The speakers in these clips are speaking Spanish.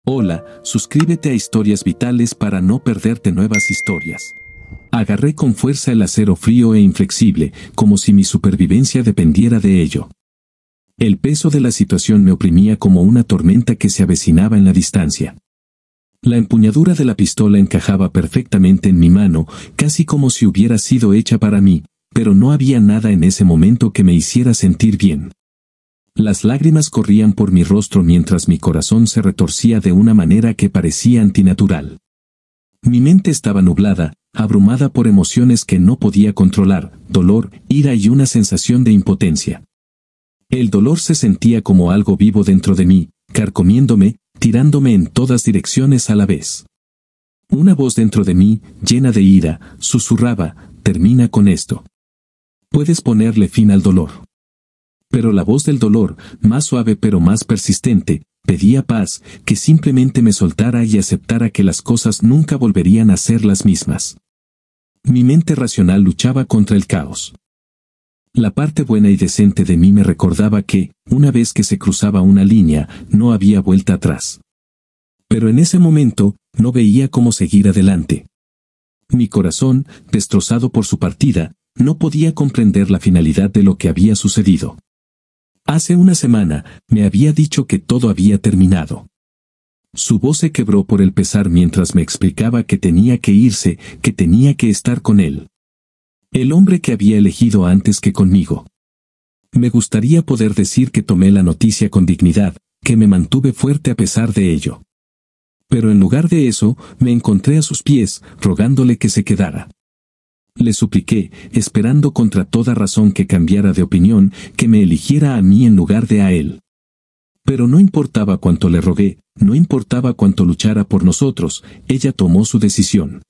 Hola, suscríbete a Historias Vitales para no perderte nuevas historias. Agarré con fuerza el acero frío e inflexible, como si mi supervivencia dependiera de ello. El peso de la situación me oprimía como una tormenta que se avecinaba en la distancia. La empuñadura de la pistola encajaba perfectamente en mi mano, casi como si hubiera sido hecha para mí, pero no había nada en ese momento que me hiciera sentir bien. Las lágrimas corrían por mi rostro mientras mi corazón se retorcía de una manera que parecía antinatural. Mi mente estaba nublada, abrumada por emociones que no podía controlar, dolor, ira y una sensación de impotencia. El dolor se sentía como algo vivo dentro de mí, carcomiéndome, tirándome en todas direcciones a la vez. Una voz dentro de mí, llena de ira, susurraba: termina con esto. Puedes ponerle fin al dolor. Pero la voz del dolor, más suave pero más persistente, pedía paz, que simplemente me soltara y aceptara que las cosas nunca volverían a ser las mismas. Mi mente racional luchaba contra el caos. La parte buena y decente de mí me recordaba que, una vez que se cruzaba una línea, no había vuelta atrás. Pero en ese momento, no veía cómo seguir adelante. Mi corazón, destrozado por su partida, no podía comprender la finalidad de lo que había sucedido. Hace una semana, me había dicho que todo había terminado. Su voz se quebró por el pesar mientras me explicaba que tenía que irse, que tenía que estar con él. El hombre que había elegido antes que conmigo. Me gustaría poder decir que tomé la noticia con dignidad, que me mantuve fuerte a pesar de ello. Pero en lugar de eso, me encontré a sus pies, rogándole que se quedara. Le supliqué, esperando contra toda razón que cambiara de opinión, que me eligiera a mí en lugar de a él. Pero no importaba cuánto le rogué, no importaba cuánto luchara por nosotros, ella tomó su decisión.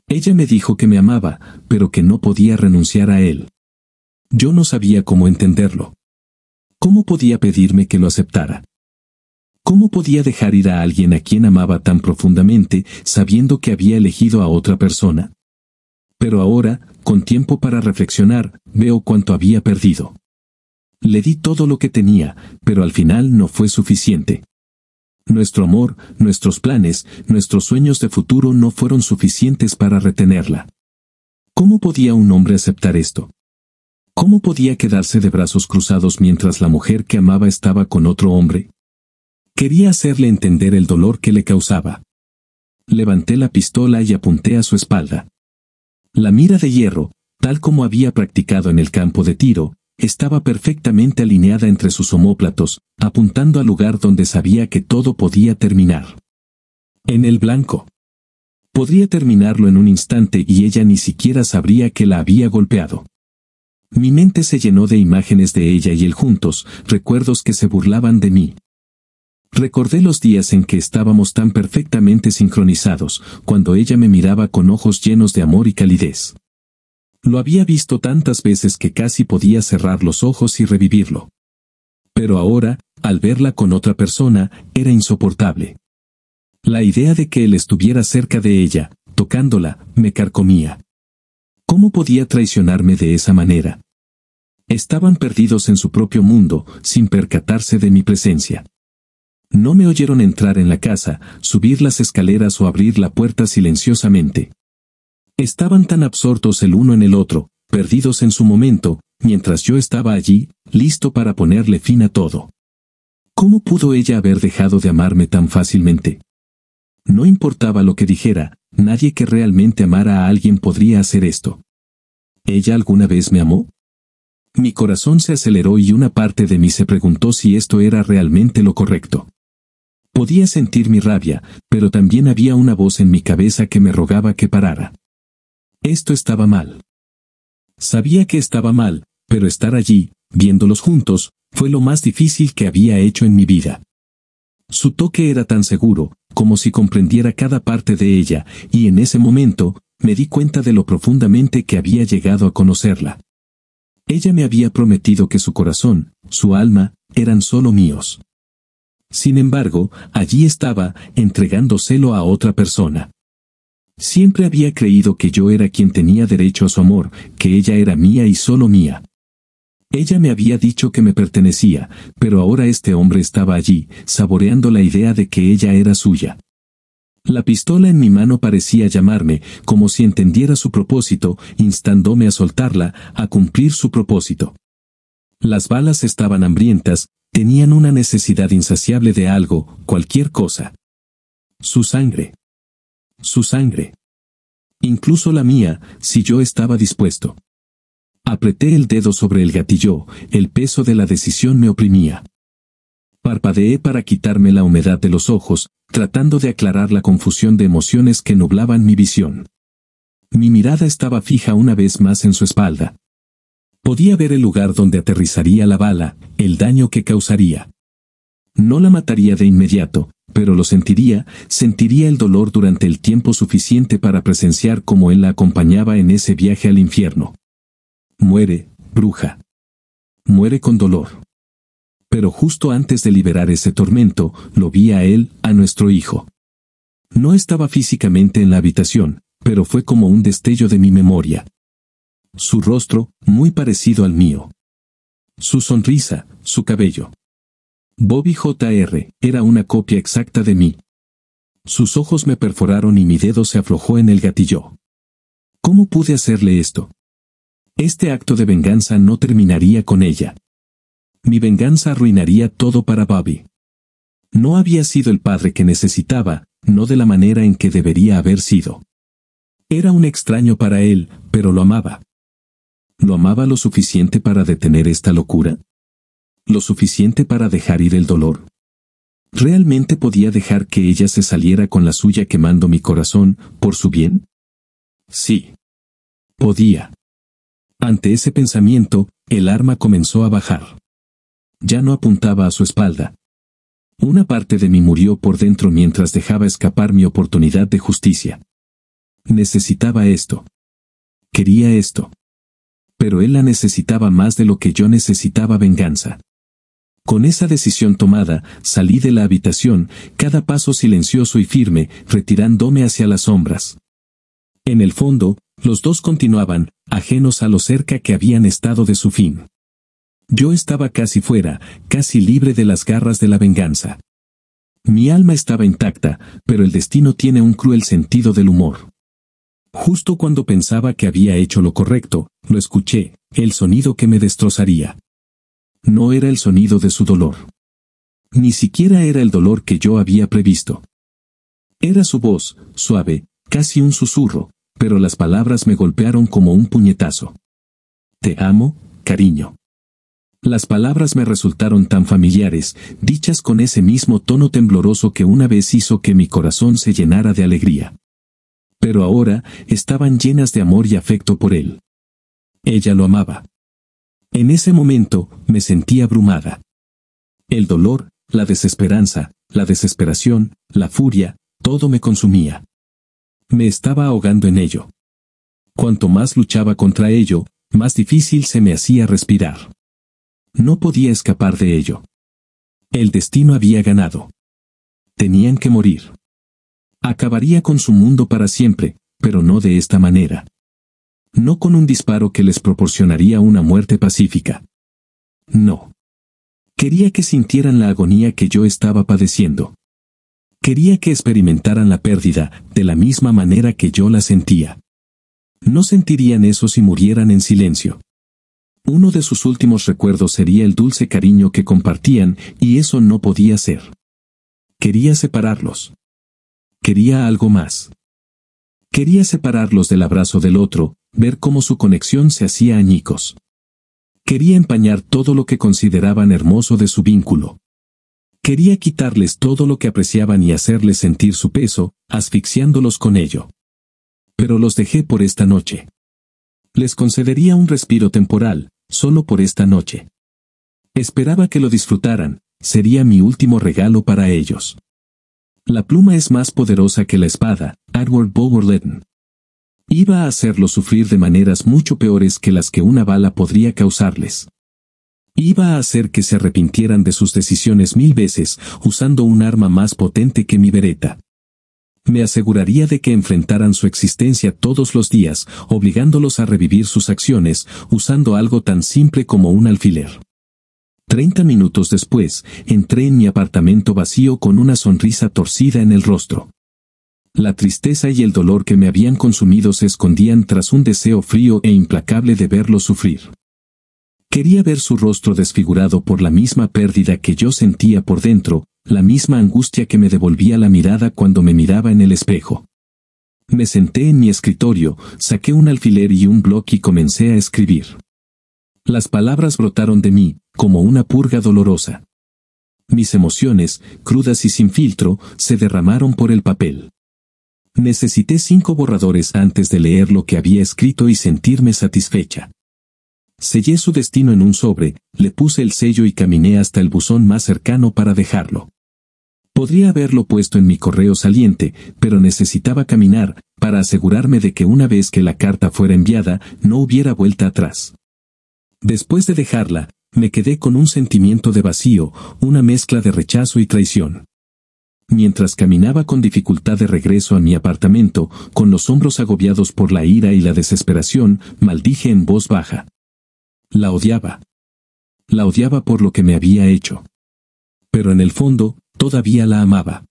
Ella me dijo que me amaba, pero que no podía renunciar a él. Yo no sabía cómo entenderlo. ¿Cómo podía pedirme que lo aceptara? ¿Cómo podía dejar ir a alguien a quien amaba tan profundamente, sabiendo que había elegido a otra persona? Pero ahora, con tiempo para reflexionar, veo cuánto había perdido. Le di todo lo que tenía, pero al final no fue suficiente. Nuestro amor, nuestros planes, nuestros sueños de futuro no fueron suficientes para retenerla. ¿Cómo podía un hombre aceptar esto? ¿Cómo podía quedarse de brazos cruzados mientras la mujer que amaba estaba con otro hombre? Quería hacerle entender el dolor que le causaba. Levanté la pistola y apunté a su espalda. La mira de hierro, tal como había practicado en el campo de tiro, estaba perfectamente alineada entre sus omóplatos, apuntando al lugar donde sabía que todo podía terminar. En el blanco. Podría terminarlo en un instante y ella ni siquiera sabría que la había golpeado. Mi mente se llenó de imágenes de ella y él juntos, recuerdos que se burlaban de mí. Recordé los días en que estábamos tan perfectamente sincronizados, cuando ella me miraba con ojos llenos de amor y calidez. Lo había visto tantas veces que casi podía cerrar los ojos y revivirlo. Pero ahora, al verla con otra persona, era insoportable. La idea de que él estuviera cerca de ella, tocándola, me carcomía. ¿Cómo podía traicionarme de esa manera? Estaban perdidos en su propio mundo, sin percatarse de mi presencia. No me oyeron entrar en la casa, subir las escaleras o abrir la puerta silenciosamente. Estaban tan absortos el uno en el otro, perdidos en su momento, mientras yo estaba allí, listo para ponerle fin a todo. ¿Cómo pudo ella haber dejado de amarme tan fácilmente? No importaba lo que dijera, nadie que realmente amara a alguien podría hacer esto. ¿Ella alguna vez me amó? Mi corazón se aceleró y una parte de mí se preguntó si esto era realmente lo correcto. Podía sentir mi rabia, pero también había una voz en mi cabeza que me rogaba que parara. Esto estaba mal. Sabía que estaba mal, pero estar allí, viéndolos juntos, fue lo más difícil que había hecho en mi vida. Su toque era tan seguro, como si comprendiera cada parte de ella, y en ese momento, me di cuenta de lo profundamente que había llegado a conocerla. Ella me había prometido que su corazón, su alma, eran solo míos. Sin embargo, allí estaba, entregándoselo a otra persona. Siempre había creído que yo era quien tenía derecho a su amor, que ella era mía y solo mía. Ella me había dicho que me pertenecía, pero ahora este hombre estaba allí, saboreando la idea de que ella era suya. La pistola en mi mano parecía llamarme, como si entendiera su propósito, instándome a soltarla, a cumplir su propósito. Las balas estaban hambrientas, tenían una necesidad insaciable de algo, cualquier cosa. Su sangre. Su sangre. Incluso la mía, si yo estaba dispuesto. Apreté el dedo sobre el gatillo, el peso de la decisión me oprimía. Parpadeé para quitarme la humedad de los ojos, tratando de aclarar la confusión de emociones que nublaban mi visión. Mi mirada estaba fija una vez más en su espalda. Podía ver el lugar donde aterrizaría la bala, el daño que causaría. No la mataría de inmediato, pero lo sentiría el dolor durante el tiempo suficiente para presenciar cómo él la acompañaba en ese viaje al infierno. Muere, bruja. Muere con dolor. Pero justo antes de liberar ese tormento, lo vi a él, a nuestro hijo. No estaba físicamente en la habitación, pero fue como un destello de mi memoria. Su rostro, muy parecido al mío. Su sonrisa, su cabello. Bobby Jr. era una copia exacta de mí. Sus ojos me perforaron y mi dedo se aflojó en el gatillo. ¿Cómo pude hacerle esto? Este acto de venganza no terminaría con ella. Mi venganza arruinaría todo para Bobby. No había sido el padre que necesitaba, no de la manera en que debería haber sido. Era un extraño para él, pero lo amaba. ¿Lo amaba lo suficiente para detener esta locura? ¿Lo suficiente para dejar ir el dolor? ¿Realmente podía dejar que ella se saliera con la suya quemando mi corazón, por su bien? Sí. Podía. Ante ese pensamiento, el arma comenzó a bajar. Ya no apuntaba a su espalda. Una parte de mí murió por dentro mientras dejaba escapar mi oportunidad de justicia. Necesitaba esto. Quería esto. Pero él la necesitaba más de lo que yo necesitaba venganza. Con esa decisión tomada, salí de la habitación, cada paso silencioso y firme, retirándome hacia las sombras. En el fondo, los dos continuaban, ajenos a lo cerca que habían estado de su fin. Yo estaba casi fuera, casi libre de las garras de la venganza. Mi alma estaba intacta, pero el destino tiene un cruel sentido del humor. Justo cuando pensaba que había hecho lo correcto, lo escuché, el sonido que me destrozaría. No era el sonido de su dolor. Ni siquiera era el dolor que yo había previsto. Era su voz, suave, casi un susurro, pero las palabras me golpearon como un puñetazo. Te amo, cariño. Las palabras me resultaron tan familiares, dichas con ese mismo tono tembloroso que una vez hizo que mi corazón se llenara de alegría. Pero ahora, estaban llenas de amor y afecto por él. Ella lo amaba. En ese momento, me sentí abrumada. El dolor, la desesperanza, la desesperación, la furia, todo me consumía. Me estaba ahogando en ello. Cuanto más luchaba contra ello, más difícil se me hacía respirar. No podía escapar de ello. El destino había ganado. Tenían que morir. Acabaría con su mundo para siempre, pero no de esta manera. No con un disparo que les proporcionaría una muerte pacífica. No. Quería que sintieran la agonía que yo estaba padeciendo. Quería que experimentaran la pérdida, de la misma manera que yo la sentía. No sentirían eso si murieran en silencio. Uno de sus últimos recuerdos sería el dulce cariño que compartían, y eso no podía ser. Quería separarlos. Quería algo más. Quería separarlos del abrazo del otro, ver cómo su conexión se hacía añicos. Quería empañar todo lo que consideraban hermoso de su vínculo. Quería quitarles todo lo que apreciaban y hacerles sentir su peso, asfixiándolos con ello. Pero los dejé por esta noche. Les concedería un respiro temporal, solo por esta noche. Esperaba que lo disfrutaran, sería mi último regalo para ellos. La pluma es más poderosa que la espada, Edward Bulwer Lytton. Iba a hacerlos sufrir de maneras mucho peores que las que una bala podría causarles. Iba a hacer que se arrepintieran de sus decisiones 1000 veces, usando un arma más potente que mi beretta. Me aseguraría de que enfrentaran su existencia todos los días, obligándolos a revivir sus acciones, usando algo tan simple como un alfiler. 30 minutos después, entré en mi apartamento vacío con una sonrisa torcida en el rostro. La tristeza y el dolor que me habían consumido se escondían tras un deseo frío e implacable de verlo sufrir. Quería ver su rostro desfigurado por la misma pérdida que yo sentía por dentro, la misma angustia que me devolvía la mirada cuando me miraba en el espejo. Me senté en mi escritorio, saqué un alfiler y un bloc y comencé a escribir. Las palabras brotaron de mí, como una purga dolorosa. Mis emociones, crudas y sin filtro, se derramaron por el papel. Necesité 5 borradores antes de leer lo que había escrito y sentirme satisfecha. Sellé su destino en un sobre, le puse el sello y caminé hasta el buzón más cercano para dejarlo. Podría haberlo puesto en mi correo saliente, pero necesitaba caminar, para asegurarme de que una vez que la carta fuera enviada, no hubiera vuelta atrás. Después de dejarla, me quedé con un sentimiento de vacío, una mezcla de rechazo y traición. Mientras caminaba con dificultad de regreso a mi apartamento, con los hombros agobiados por la ira y la desesperación, maldije en voz baja. La odiaba. La odiaba por lo que me había hecho. Pero en el fondo, todavía la amaba.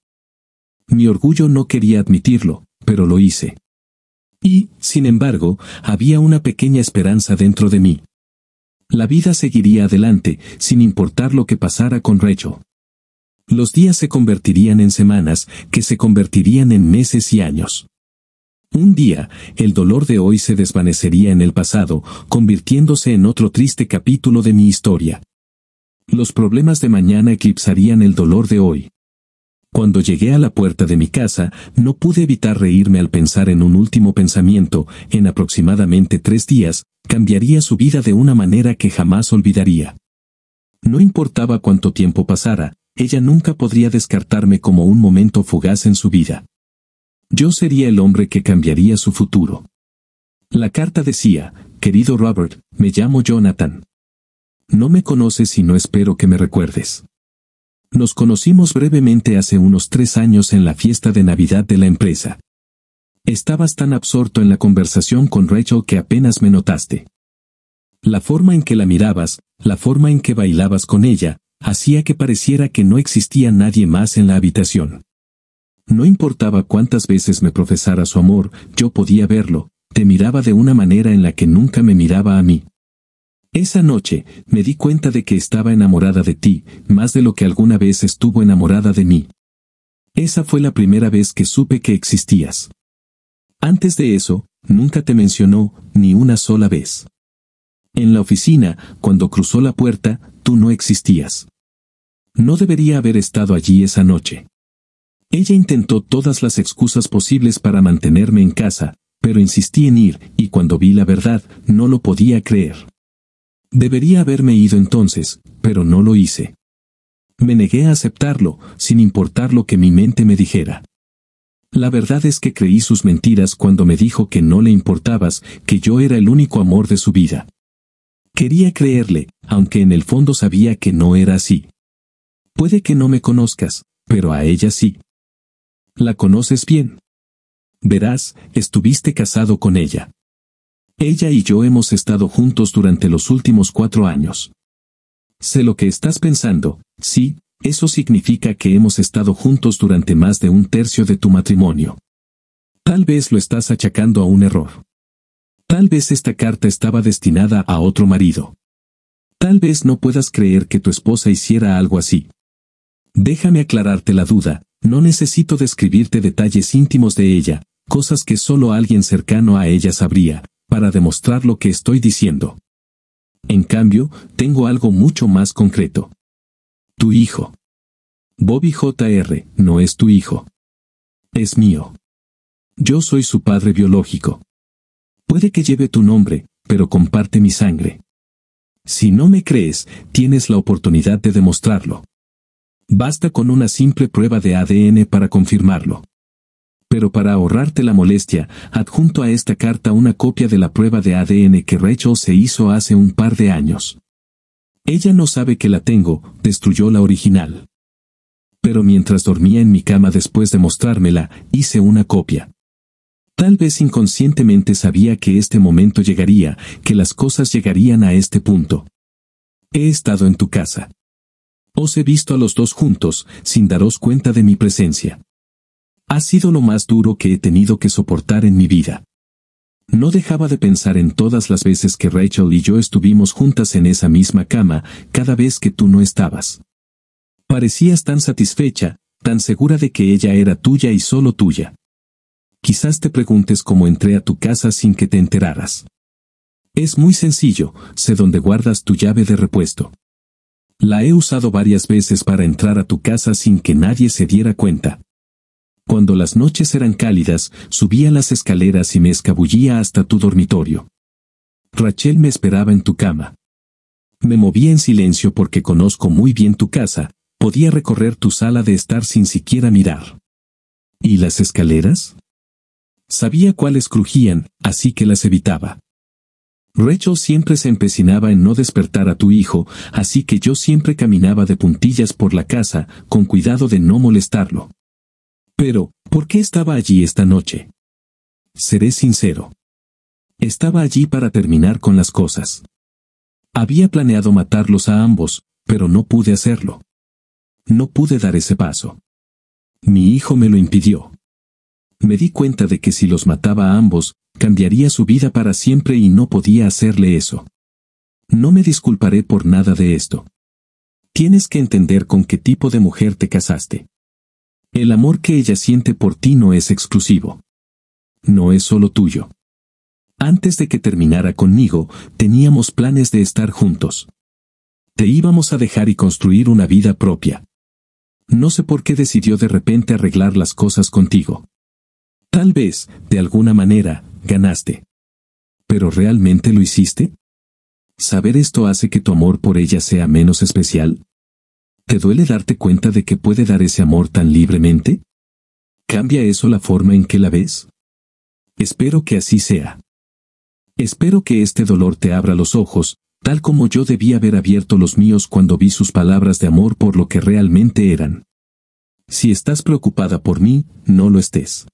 Mi orgullo no quería admitirlo, pero lo hice. Y, sin embargo, había una pequeña esperanza dentro de mí. La vida seguiría adelante, sin importar lo que pasara con Rachel. Los días se convertirían en semanas, que se convertirían en meses y años. Un día, el dolor de hoy se desvanecería en el pasado, convirtiéndose en otro triste capítulo de mi historia. Los problemas de mañana eclipsarían el dolor de hoy. Cuando llegué a la puerta de mi casa, no pude evitar reírme al pensar en un último pensamiento: en aproximadamente 3 días, cambiaría su vida de una manera que jamás olvidaría. No importaba cuánto tiempo pasara, ella nunca podría descartarme como un momento fugaz en su vida. Yo sería el hombre que cambiaría su futuro. La carta decía: querido Robert, me llamo Jonathan. No me conoces y no espero que me recuerdes. Nos conocimos brevemente hace unos 3 años en la fiesta de Navidad de la empresa. Estabas tan absorto en la conversación con Rachel que apenas me notaste. La forma en que la mirabas, la forma en que bailabas con ella, hacía que pareciera que no existía nadie más en la habitación. No importaba cuántas veces me profesara su amor, yo podía verlo, te miraba de una manera en la que nunca me miraba a mí. Esa noche, me di cuenta de que estaba enamorada de ti, más de lo que alguna vez estuvo enamorada de mí. Esa fue la primera vez que supe que existías. Antes de eso, nunca te mencionó, ni una sola vez. En la oficina, cuando cruzó la puerta, tú no existías. No debería haber estado allí esa noche. Ella intentó todas las excusas posibles para mantenerme en casa, pero insistí en ir, y cuando vi la verdad, no lo podía creer. Debería haberme ido entonces, pero no lo hice. Me negué a aceptarlo, sin importar lo que mi mente me dijera. La verdad es que creí sus mentiras cuando me dijo que no le importabas, que yo era el único amor de su vida. Quería creerle, aunque en el fondo sabía que no era así. Puede que no me conozcas, pero a ella sí. ¿La conoces bien? Verás, estuviste casado con ella. Ella y yo hemos estado juntos durante los últimos 4 años. Sé lo que estás pensando, sí, eso significa que hemos estado juntos durante más de 1/3 de tu matrimonio. Tal vez lo estás achacando a un error. Tal vez esta carta estaba destinada a otro marido. Tal vez no puedas creer que tu esposa hiciera algo así. Déjame aclararte la duda, no necesito describirte detalles íntimos de ella, cosas que solo alguien cercano a ella sabría, para demostrar lo que estoy diciendo. En cambio, tengo algo mucho más concreto. Tu hijo. Bobby Jr. no es tu hijo. Es mío. Yo soy su padre biológico. Puede que lleve tu nombre, pero comparte mi sangre. Si no me crees, tienes la oportunidad de demostrarlo. Basta con una simple prueba de ADN para confirmarlo. Pero para ahorrarte la molestia, adjunto a esta carta una copia de la prueba de ADN que Rachel se hizo hace un par de años. Ella no sabe que la tengo, destruyó la original. Pero mientras dormía en mi cama después de mostrármela, hice una copia. Tal vez inconscientemente sabía que este momento llegaría, que las cosas llegarían a este punto. He estado en tu casa. Os he visto a los dos juntos, sin daros cuenta de mi presencia. Ha sido lo más duro que he tenido que soportar en mi vida. No dejaba de pensar en todas las veces que Rachel y yo estuvimos juntas en esa misma cama, cada vez que tú no estabas. Parecías tan satisfecha, tan segura de que ella era tuya y solo tuya. Quizás te preguntes cómo entré a tu casa sin que te enteraras. Es muy sencillo, sé dónde guardas tu llave de repuesto. La he usado varias veces para entrar a tu casa sin que nadie se diera cuenta. Cuando las noches eran cálidas, subía las escaleras y me escabullía hasta tu dormitorio. Rachel me esperaba en tu cama. Me movía en silencio porque conozco muy bien tu casa, podía recorrer tu sala de estar sin siquiera mirar. ¿Y las escaleras? Sabía cuáles crujían, así que las evitaba. Rachel siempre se empecinaba en no despertar a tu hijo, así que yo siempre caminaba de puntillas por la casa, con cuidado de no molestarlo. Pero, ¿por qué estaba allí esta noche? Seré sincero. Estaba allí para terminar con las cosas. Había planeado matarlos a ambos, pero no pude hacerlo. No pude dar ese paso. Mi hijo me lo impidió. Me di cuenta de que si los mataba a ambos, cambiaría su vida para siempre y no podía hacerle eso. No me disculparé por nada de esto. Tienes que entender con qué tipo de mujer te casaste. El amor que ella siente por ti no es exclusivo. No es solo tuyo. Antes de que terminara conmigo, teníamos planes de estar juntos. Te íbamos a dejar y construir una vida propia. No sé por qué decidió de repente arreglar las cosas contigo. Tal vez, de alguna manera, ganaste. ¿Pero realmente lo hiciste? ¿Saber esto hace que tu amor por ella sea menos especial? ¿Te duele darte cuenta de que puede dar ese amor tan libremente? ¿Cambia eso la forma en que la ves? Espero que así sea. Espero que este dolor te abra los ojos, tal como yo debí haber abierto los míos cuando vi sus palabras de amor por lo que realmente eran. Si estás preocupada por mí, no lo estés.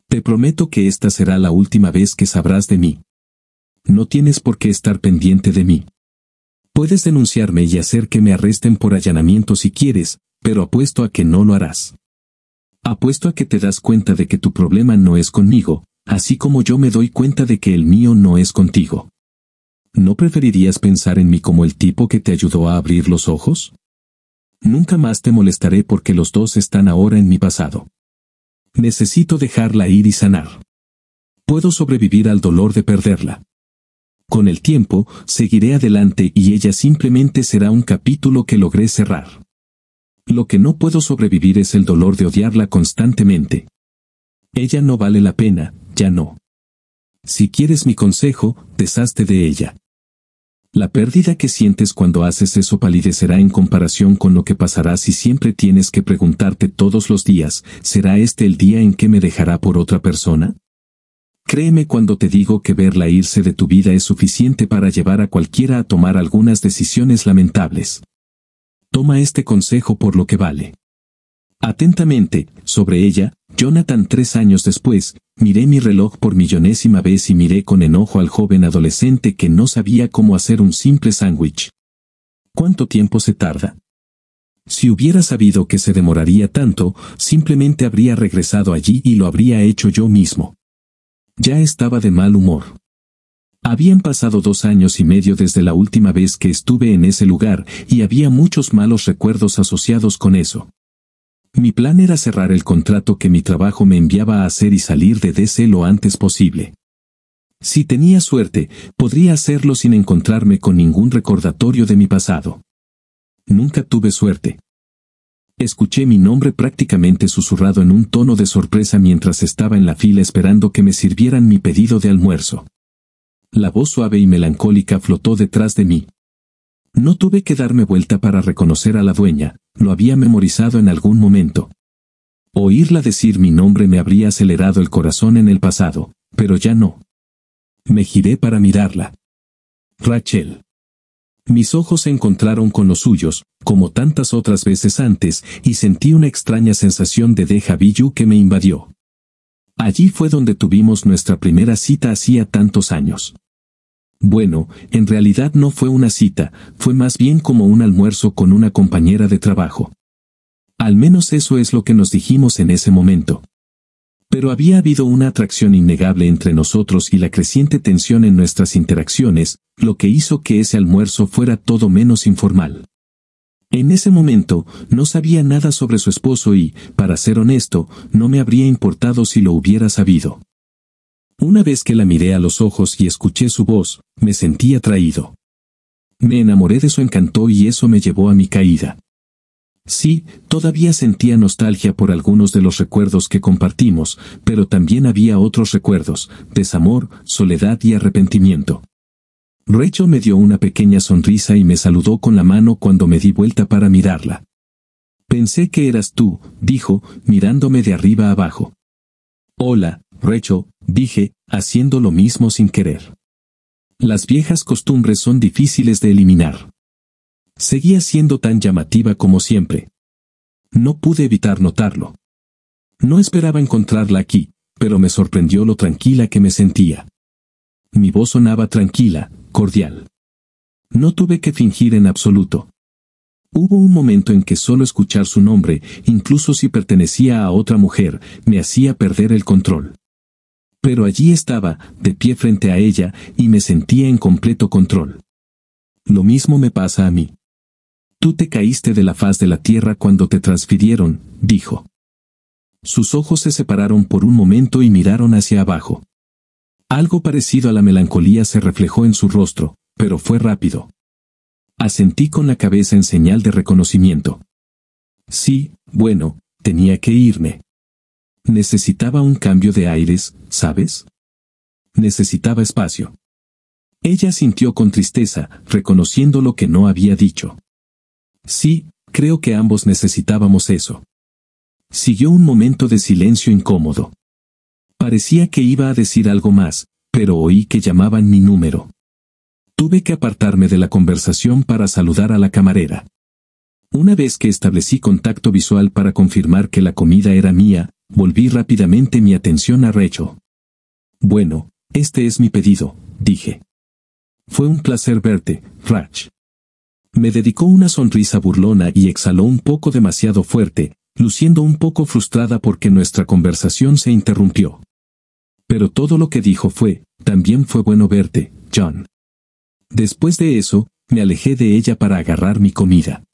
Te prometo que esta será la última vez que sabrás de mí. No tienes por qué estar pendiente de mí. Puedes denunciarme y hacer que me arresten por allanamiento si quieres, pero apuesto a que no lo harás. Apuesto a que te das cuenta de que tu problema no es conmigo, así como yo me doy cuenta de que el mío no es contigo. ¿No preferirías pensar en mí como el tipo que te ayudó a abrir los ojos? Nunca más te molestaré porque los dos están ahora en mi pasado. Necesito dejarla ir y sanar. Puedo sobrevivir al dolor de perderla. Con el tiempo, seguiré adelante y ella simplemente será un capítulo que logré cerrar. Lo que no puedo sobrevivir es el dolor de odiarla constantemente. Ella no vale la pena, ya no. Si quieres mi consejo, deshazte de ella. La pérdida que sientes cuando haces eso palidecerá en comparación con lo que pasará si siempre tienes que preguntarte todos los días, ¿será este el día en que me dejará por otra persona? Créeme cuando te digo que verla irse de tu vida es suficiente para llevar a cualquiera a tomar algunas decisiones lamentables. Toma este consejo por lo que vale. Atentamente, sobre ella, Jonathan. 3 años después, miré mi reloj por millonésima vez y miré con enojo al joven adolescente que no sabía cómo hacer un simple sándwich. ¿Cuánto tiempo se tarda? Si hubiera sabido que se demoraría tanto, simplemente habría regresado allí y lo habría hecho yo mismo. Ya estaba de mal humor. Habían pasado 2 años y medio desde la última vez que estuve en ese lugar, y había muchos malos recuerdos asociados con eso. Mi plan era cerrar el contrato que mi trabajo me enviaba a hacer y salir de DC lo antes posible. Si tenía suerte, podría hacerlo sin encontrarme con ningún recordatorio de mi pasado. Nunca tuve suerte. Escuché mi nombre prácticamente susurrado en un tono de sorpresa mientras estaba en la fila esperando que me sirvieran mi pedido de almuerzo. La voz suave y melancólica flotó detrás de mí. No tuve que darme vuelta para reconocer a la dueña, lo había memorizado en algún momento. Oírla decir mi nombre me habría acelerado el corazón en el pasado, pero ya no. Me giré para mirarla. Rachel. Mis ojos se encontraron con los suyos, como tantas otras veces antes, y sentí una extraña sensación de déjà vu que me invadió. Allí fue donde tuvimos nuestra primera cita hacía tantos años. Bueno, en realidad no fue una cita, fue más bien como un almuerzo con una compañera de trabajo. Al menos eso es lo que nos dijimos en ese momento. Pero había habido una atracción innegable entre nosotros y la creciente tensión en nuestras interacciones, lo que hizo que ese almuerzo fuera todo menos informal. En ese momento, no sabía nada sobre su esposo y, para ser honesto, no me habría importado si lo hubiera sabido. Una vez que la miré a los ojos y escuché su voz, me sentí atraído. Me enamoré de su encanto y eso me llevó a mi caída. Sí, todavía sentía nostalgia por algunos de los recuerdos que compartimos, pero también había otros recuerdos, desamor, soledad y arrepentimiento. Rachel me dio una pequeña sonrisa y me saludó con la mano cuando me di vuelta para mirarla. Pensé que eras tú, dijo, mirándome de arriba abajo. Hola, Rachel, dije, haciendo lo mismo sin querer. Las viejas costumbres son difíciles de eliminar. Seguía siendo tan llamativa como siempre. No pude evitar notarlo. No esperaba encontrarla aquí, pero me sorprendió lo tranquila que me sentía. Mi voz sonaba tranquila, cordial. No tuve que fingir en absoluto. Hubo un momento en que solo escuchar su nombre, incluso si pertenecía a otra mujer, me hacía perder el control. Pero allí estaba, de pie frente a ella, y me sentía en completo control. Lo mismo me pasa a mí. Tú te caíste de la faz de la tierra cuando te transfirieron, dijo. Sus ojos se separaron por un momento y miraron hacia abajo. Algo parecido a la melancolía se reflejó en su rostro, pero fue rápido. Asentí con la cabeza en señal de reconocimiento. Sí, bueno, tenía que irme. Necesitaba un cambio de aires, ¿sabes? Necesitaba espacio. Ella sintió con tristeza, reconociendo lo que no había dicho. Sí, creo que ambos necesitábamos eso. Siguió un momento de silencio incómodo. Parecía que iba a decir algo más, pero oí que llamaban mi número. Tuve que apartarme de la conversación para saludar a la camarera. Una vez que establecí contacto visual para confirmar que la comida era mía, volví rápidamente mi atención a Rachel. Bueno, este es mi pedido, dije. Fue un placer verte, Rach. Me dedicó una sonrisa burlona y exhaló un poco demasiado fuerte, luciendo un poco frustrada porque nuestra conversación se interrumpió. Pero todo lo que dijo fue, también fue bueno verte, John. Después de eso, me alejé de ella para agarrar mi comida.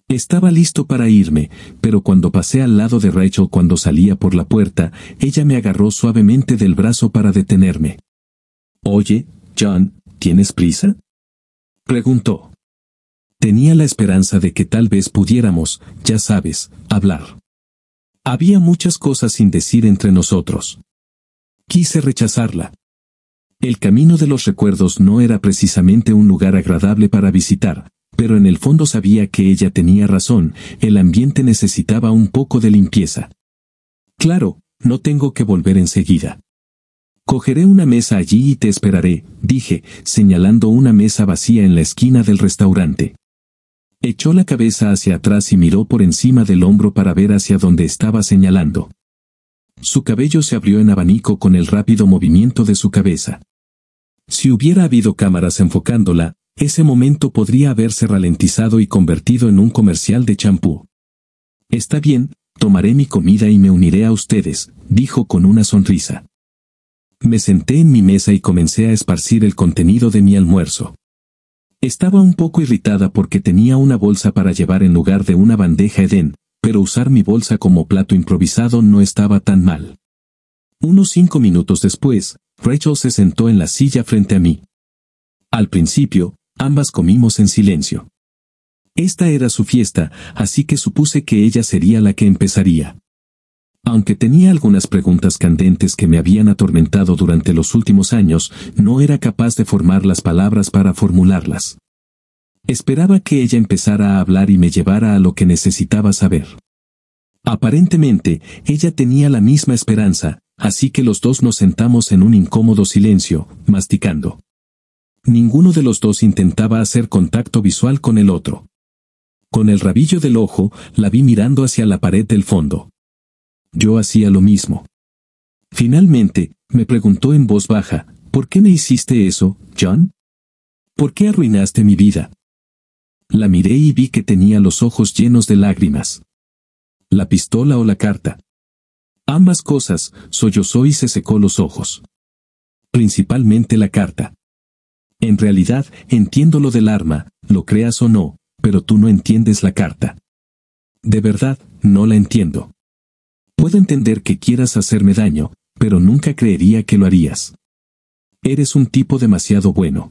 Estaba listo para irme, pero cuando pasé al lado de Rachel cuando salía por la puerta, ella me agarró suavemente del brazo para detenerme. Oye, John, ¿tienes prisa?, preguntó. Tenía la esperanza de que tal vez pudiéramos, ya sabes, hablar. Había muchas cosas sin decir entre nosotros. Quise rechazarla. El camino de los recuerdos no era precisamente un lugar agradable para visitar, pero en el fondo sabía que ella tenía razón, el ambiente necesitaba un poco de limpieza. Claro, no tengo que volver enseguida. Cogeré una mesa allí y te esperaré, dije, señalando una mesa vacía en la esquina del restaurante. Echó la cabeza hacia atrás y miró por encima del hombro para ver hacia donde estaba señalando. Su cabello se abrió en abanico con el rápido movimiento de su cabeza. Si hubiera habido cámaras enfocándola, ese momento podría haberse ralentizado y convertido en un comercial de champú. Está bien, tomaré mi comida y me uniré a ustedes, dijo con una sonrisa. Me senté en mi mesa y comencé a esparcir el contenido de mi almuerzo. Estaba un poco irritada porque tenía una bolsa para llevar en lugar de una bandeja Edén, pero usar mi bolsa como plato improvisado no estaba tan mal. Unos 5 minutos después, Rachel se sentó en la silla frente a mí. Al principio, ambas comimos en silencio. Esta era su fiesta, así que supuse que ella sería la que empezaría. Aunque tenía algunas preguntas candentes que me habían atormentado durante los últimos años, no era capaz de formar las palabras para formularlas. Esperaba que ella empezara a hablar y me llevara a lo que necesitaba saber. Aparentemente, ella tenía la misma esperanza, así que los dos nos sentamos en un incómodo silencio, masticando. Ninguno de los dos intentaba hacer contacto visual con el otro. Con el rabillo del ojo, la vi mirando hacia la pared del fondo. Yo hacía lo mismo. Finalmente, me preguntó en voz baja, ¿por qué me hiciste eso, John? ¿Por qué arruinaste mi vida? La miré y vi que tenía los ojos llenos de lágrimas. ¿La pistola o la carta? Ambas cosas, sollozó y se secó los ojos. Principalmente la carta. En realidad, entiendo lo del arma, lo creas o no, pero tú no entiendes la carta. De verdad, no la entiendo. Puedo entender que quieras hacerme daño, pero nunca creería que lo harías. Eres un tipo demasiado bueno.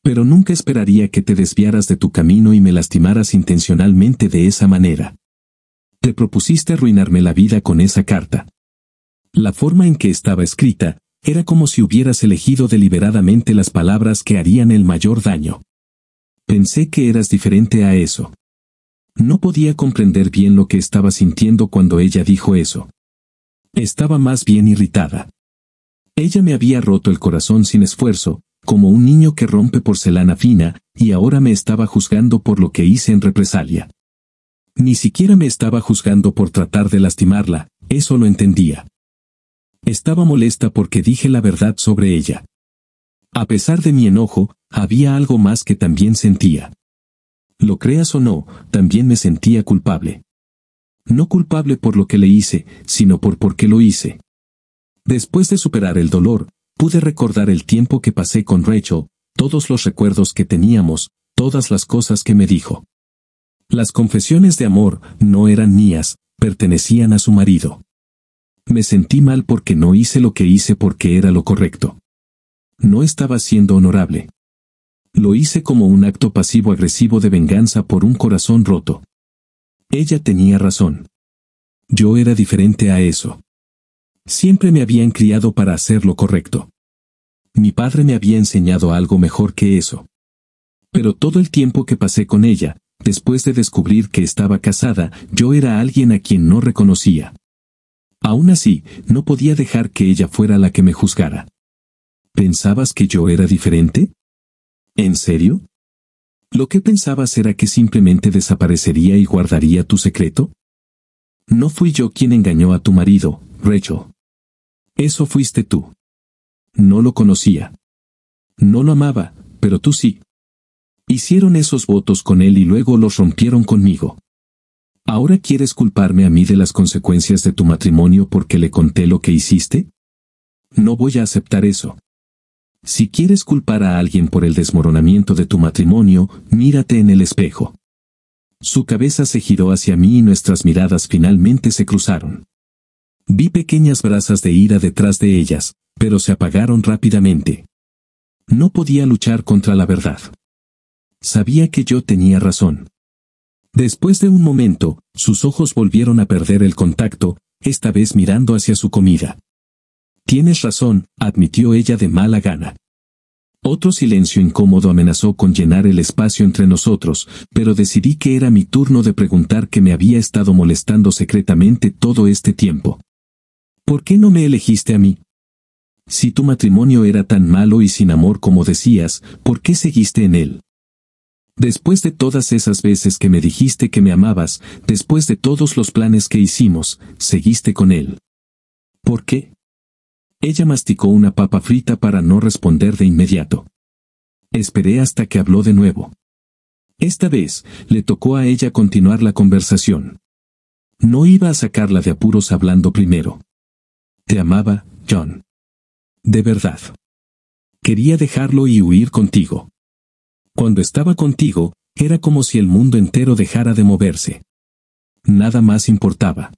Pero nunca esperaría que te desviaras de tu camino y me lastimaras intencionalmente de esa manera. Te propusiste arruinarme la vida con esa carta. La forma en que estaba escrita, era como si hubieras elegido deliberadamente las palabras que harían el mayor daño. Pensé que eras diferente a eso. No podía comprender bien lo que estaba sintiendo cuando ella dijo eso. Estaba más bien irritada. Ella me había roto el corazón sin esfuerzo, como un niño que rompe porcelana fina, y ahora me estaba juzgando por lo que hice en represalia. Ni siquiera me estaba juzgando por tratar de lastimarla, eso lo entendía. Estaba molesta porque dije la verdad sobre ella. A pesar de mi enojo, había algo más que también sentía. Lo creas o no, también me sentía culpable. No culpable por lo que le hice, sino por qué lo hice. Después de superar el dolor, pude recordar el tiempo que pasé con Rachel, todos los recuerdos que teníamos, todas las cosas que me dijo. Las confesiones de amor no eran mías, pertenecían a su marido. Me sentí mal porque no hice lo que hice porque era lo correcto. No estaba siendo honorable. Lo hice como un acto pasivo-agresivo de venganza por un corazón roto. Ella tenía razón. Yo era diferente a eso. Siempre me habían criado para hacer lo correcto. Mi padre me había enseñado algo mejor que eso. Pero todo el tiempo que pasé con ella, después de descubrir que estaba casada, yo era alguien a quien no reconocía. Aún así, no podía dejar que ella fuera la que me juzgara. ¿Pensabas que yo era diferente? ¿En serio? ¿Lo que pensabas era que simplemente desaparecería y guardaría tu secreto? No fui yo quien engañó a tu marido, Rachel. Eso fuiste tú. No lo conocía. No lo amaba, pero tú sí. Hicieron esos votos con él y luego los rompieron conmigo. ¿Ahora quieres culparme a mí de las consecuencias de tu matrimonio porque le conté lo que hiciste? No voy a aceptar eso. Si quieres culpar a alguien por el desmoronamiento de tu matrimonio, mírate en el espejo. Su cabeza se giró hacia mí y nuestras miradas finalmente se cruzaron. Vi pequeñas brasas de ira detrás de ellas, pero se apagaron rápidamente. No podía luchar contra la verdad. Sabía que yo tenía razón. Después de un momento, sus ojos volvieron a perder el contacto, esta vez mirando hacia su comida. Tienes razón, admitió ella de mala gana. Otro silencio incómodo amenazó con llenar el espacio entre nosotros, pero decidí que era mi turno de preguntar qué me había estado molestando secretamente todo este tiempo. ¿Por qué no me elegiste a mí? Si tu matrimonio era tan malo y sin amor como decías, ¿por qué seguiste en él? Después de todas esas veces que me dijiste que me amabas, después de todos los planes que hicimos, seguiste con él. ¿Por qué? Ella masticó una papa frita para no responder de inmediato. Esperé hasta que habló de nuevo. Esta vez, le tocó a ella continuar la conversación. No iba a sacarla de apuros hablando primero. Te amaba, John. De verdad. Quería dejarlo y huir contigo. Cuando estaba contigo, era como si el mundo entero dejara de moverse. Nada más importaba.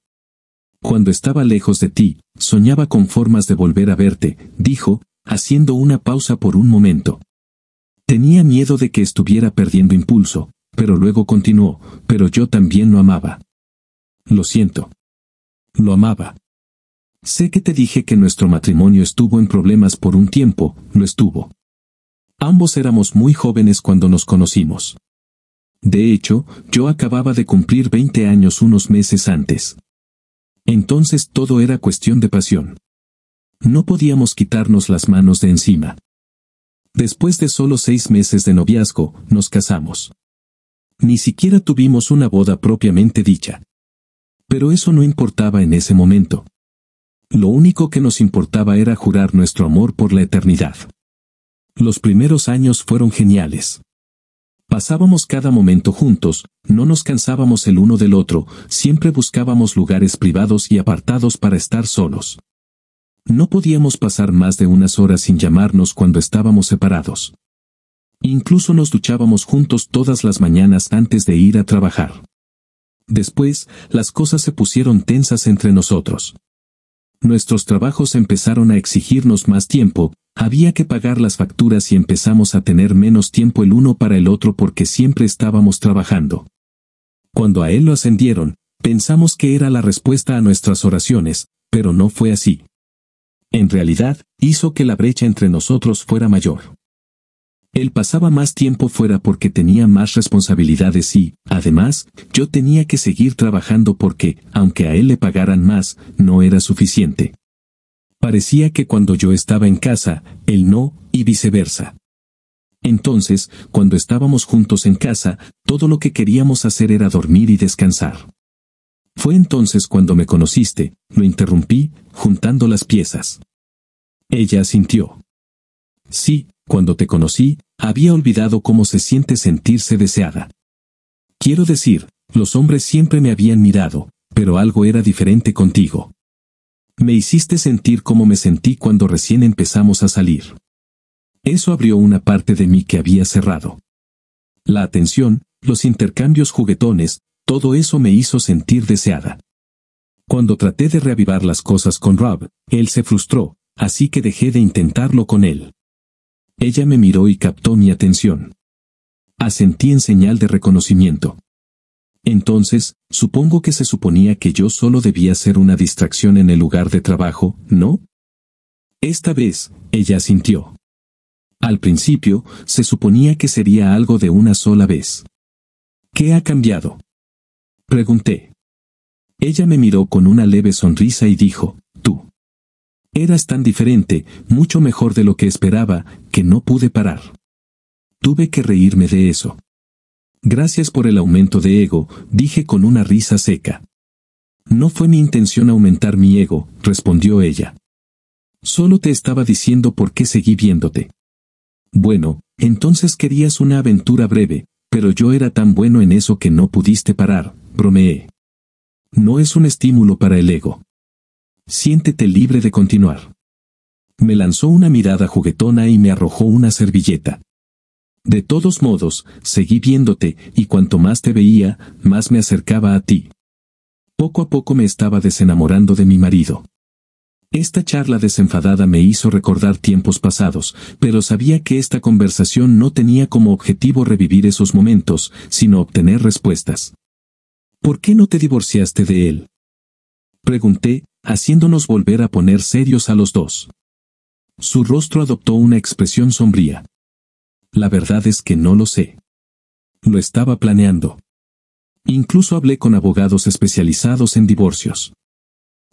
Cuando estaba lejos de ti, soñaba con formas de volver a verte, dijo, haciendo una pausa por un momento. Tenía miedo de que estuviera perdiendo impulso, pero luego continuó, pero yo también lo amaba. Lo siento. Lo amaba. Sé que te dije que nuestro matrimonio estuvo en problemas por un tiempo, lo estuvo. Ambos éramos muy jóvenes cuando nos conocimos. De hecho, yo acababa de cumplir 20 años unos meses antes. Entonces todo era cuestión de pasión. No podíamos quitarnos las manos de encima. Después de solo 6 meses de noviazgo, nos casamos. Ni siquiera tuvimos una boda propiamente dicha. Pero eso no importaba en ese momento. Lo único que nos importaba era jurar nuestro amor por la eternidad. Los primeros años fueron geniales. Pasábamos cada momento juntos, no nos cansábamos el uno del otro, siempre buscábamos lugares privados y apartados para estar solos. No podíamos pasar más de unas horas sin llamarnos cuando estábamos separados. Incluso nos duchábamos juntos todas las mañanas antes de ir a trabajar. Después, las cosas se pusieron tensas entre nosotros. Nuestros trabajos empezaron a exigirnos más tiempo, había que pagar las facturas y empezamos a tener menos tiempo el uno para el otro porque siempre estábamos trabajando. Cuando a él lo ascendieron, pensamos que era la respuesta a nuestras oraciones, pero no fue así. En realidad, hizo que la brecha entre nosotros fuera mayor. Él pasaba más tiempo fuera porque tenía más responsabilidades y, además, yo tenía que seguir trabajando porque, aunque a él le pagaran más, no era suficiente. Parecía que cuando yo estaba en casa, él no, y viceversa. Entonces, cuando estábamos juntos en casa, todo lo que queríamos hacer era dormir y descansar. Fue entonces cuando me conociste, lo interrumpí, juntando las piezas. Ella asintió. Sí, cuando te conocí, había olvidado cómo se siente sentirse deseada. Quiero decir, los hombres siempre me habían mirado, pero algo era diferente contigo. Me hiciste sentir como me sentí cuando recién empezamos a salir. Eso abrió una parte de mí que había cerrado. La atención, los intercambios juguetones, todo eso me hizo sentir deseada. Cuando traté de reavivar las cosas con Rob, él se frustró, así que dejé de intentarlo con él. Ella me miró y captó mi atención. Asentí en señal de reconocimiento. Entonces, supongo que se suponía que yo solo debía ser una distracción en el lugar de trabajo, ¿no? Esta vez, ella asintió. Al principio, se suponía que sería algo de una sola vez. ¿Qué ha cambiado?, pregunté. Ella me miró con una leve sonrisa y dijo, tú. Eras tan diferente, mucho mejor de lo que esperaba, que no pude parar. Tuve que reírme de eso. Gracias por el aumento de ego, dije con una risa seca. No fue mi intención aumentar mi ego, respondió ella. Solo te estaba diciendo por qué seguí viéndote. Bueno, entonces querías una aventura breve, pero yo era tan bueno en eso que no pudiste parar, bromeé. No es un estímulo para el ego. Siéntete libre de continuar. Me lanzó una mirada juguetona y me arrojó una servilleta. De todos modos, seguí viéndote, y cuanto más te veía, más me acercaba a ti. Poco a poco me estaba desenamorando de mi marido. Esta charla desenfadada me hizo recordar tiempos pasados, pero sabía que esta conversación no tenía como objetivo revivir esos momentos, sino obtener respuestas. ¿Por qué no te divorciaste de él?, pregunté, haciéndonos volver a poner serios a los dos. Su rostro adoptó una expresión sombría. La verdad es que no lo sé. Lo estaba planeando. Incluso hablé con abogados especializados en divorcios.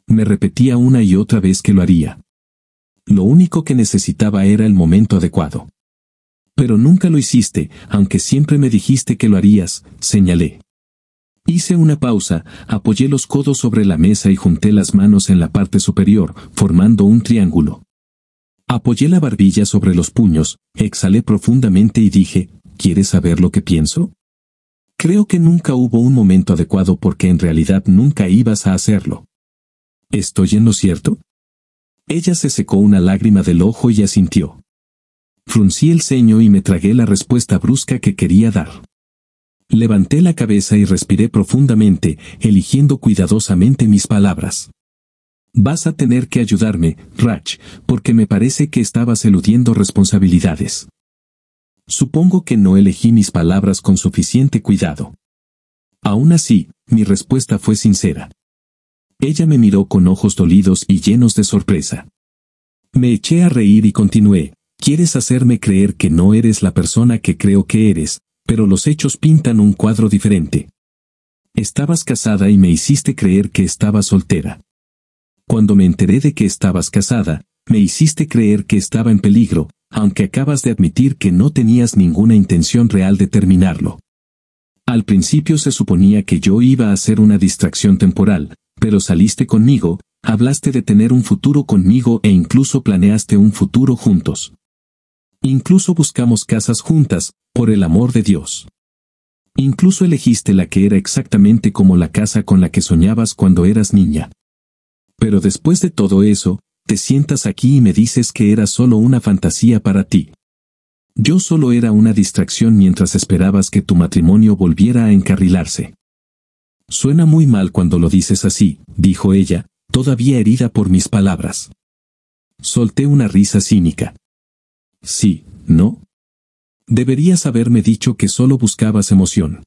Me repetía una y otra vez que lo haría. Lo único que necesitaba era el momento adecuado. Pero nunca lo hiciste, aunque siempre me dijiste que lo harías, señalé. Hice una pausa, apoyé los codos sobre la mesa y junté las manos en la parte superior, formando un triángulo. Apoyé la barbilla sobre los puños, exhalé profundamente y dije, ¿quieres saber lo que pienso? Creo que nunca hubo un momento adecuado porque en realidad nunca ibas a hacerlo. ¿Estoy en lo cierto? Ella se secó una lágrima del ojo y asintió. Fruncí el ceño y me tragué la respuesta brusca que quería dar. Levanté la cabeza y respiré profundamente, eligiendo cuidadosamente mis palabras. Vas a tener que ayudarme, Rach, porque me parece que estabas eludiendo responsabilidades. Supongo que no elegí mis palabras con suficiente cuidado. Aún así, mi respuesta fue sincera. Ella me miró con ojos dolidos y llenos de sorpresa. Me eché a reír y continué, quieres hacerme creer que no eres la persona que creo que eres, pero los hechos pintan un cuadro diferente. Estabas casada y me hiciste creer que estabas soltera. Cuando me enteré de que estabas casada, me hiciste creer que estaba en peligro, aunque acabas de admitir que no tenías ninguna intención real de terminarlo. Al principio se suponía que yo iba a ser una distracción temporal, pero saliste conmigo, hablaste de tener un futuro conmigo e incluso planeaste un futuro juntos. Incluso buscamos casas juntas, por el amor de Dios. Incluso elegiste la que era exactamente como la casa con la que soñabas cuando eras niña. Pero después de todo eso, te sientas aquí y me dices que era solo una fantasía para ti. Yo solo era una distracción mientras esperabas que tu matrimonio volviera a encarrilarse. Suena muy mal cuando lo dices así, dijo ella, todavía herida por mis palabras. Solté una risa cínica. Sí, ¿no? Deberías haberme dicho que solo buscabas emoción.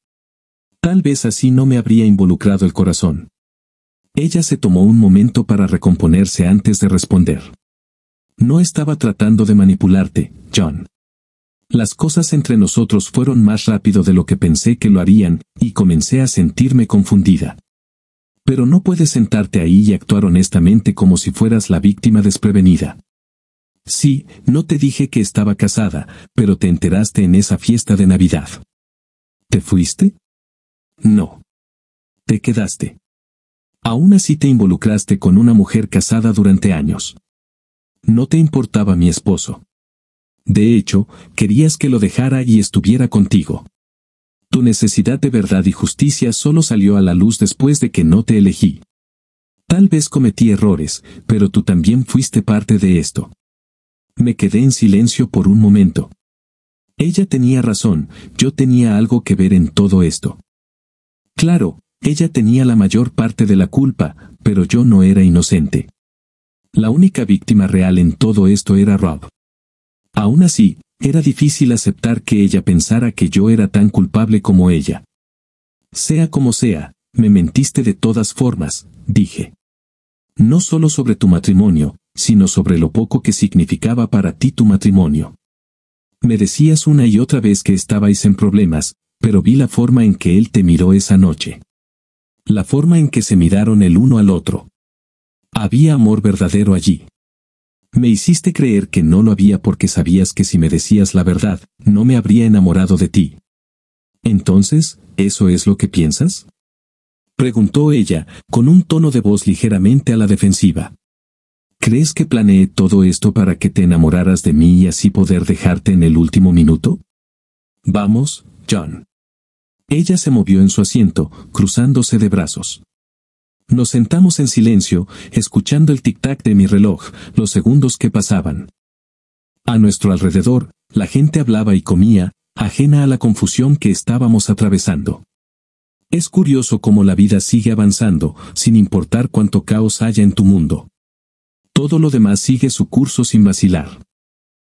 Tal vez así no me habría involucrado el corazón. Ella se tomó un momento para recomponerse antes de responder. No estaba tratando de manipularte, John. Las cosas entre nosotros fueron más rápido de lo que pensé que lo harían, y comencé a sentirme confundida. Pero no puedes sentarte ahí y actuar honestamente como si fueras la víctima desprevenida. Sí, no te dije que estaba casada, pero te enteraste en esa fiesta de Navidad. ¿Te fuiste? No. Te quedaste. Aún así te involucraste con una mujer casada durante años. No te importaba mi esposo. De hecho, querías que lo dejara y estuviera contigo. Tu necesidad de verdad y justicia solo salió a la luz después de que no te elegí. Tal vez cometí errores, pero tú también fuiste parte de esto. Me quedé en silencio por un momento. Ella tenía razón, yo tenía algo que ver en todo esto. Claro, ella tenía la mayor parte de la culpa, pero yo no era inocente. La única víctima real en todo esto era Rob. Aún así, era difícil aceptar que ella pensara que yo era tan culpable como ella. Sea como sea, me mentiste de todas formas, dije. No solo sobre tu matrimonio, sino sobre lo poco que significaba para ti tu matrimonio. Me decías una y otra vez que estabais en problemas, pero vi la forma en que él te miró esa noche. La forma en que se miraron el uno al otro. Había amor verdadero allí. Me hiciste creer que no lo había porque sabías que si me decías la verdad, no me habría enamorado de ti. Entonces, ¿eso es lo que piensas? Preguntó ella, con un tono de voz ligeramente a la defensiva. ¿Crees que planeé todo esto para que te enamoraras de mí y así poder dejarte en el último minuto? Vamos, John. Ella se movió en su asiento, cruzándose de brazos. Nos sentamos en silencio, escuchando el tic-tac de mi reloj, los segundos que pasaban. A nuestro alrededor, la gente hablaba y comía, ajena a la confusión que estábamos atravesando. Es curioso cómo la vida sigue avanzando, sin importar cuánto caos haya en tu mundo. Todo lo demás sigue su curso sin vacilar.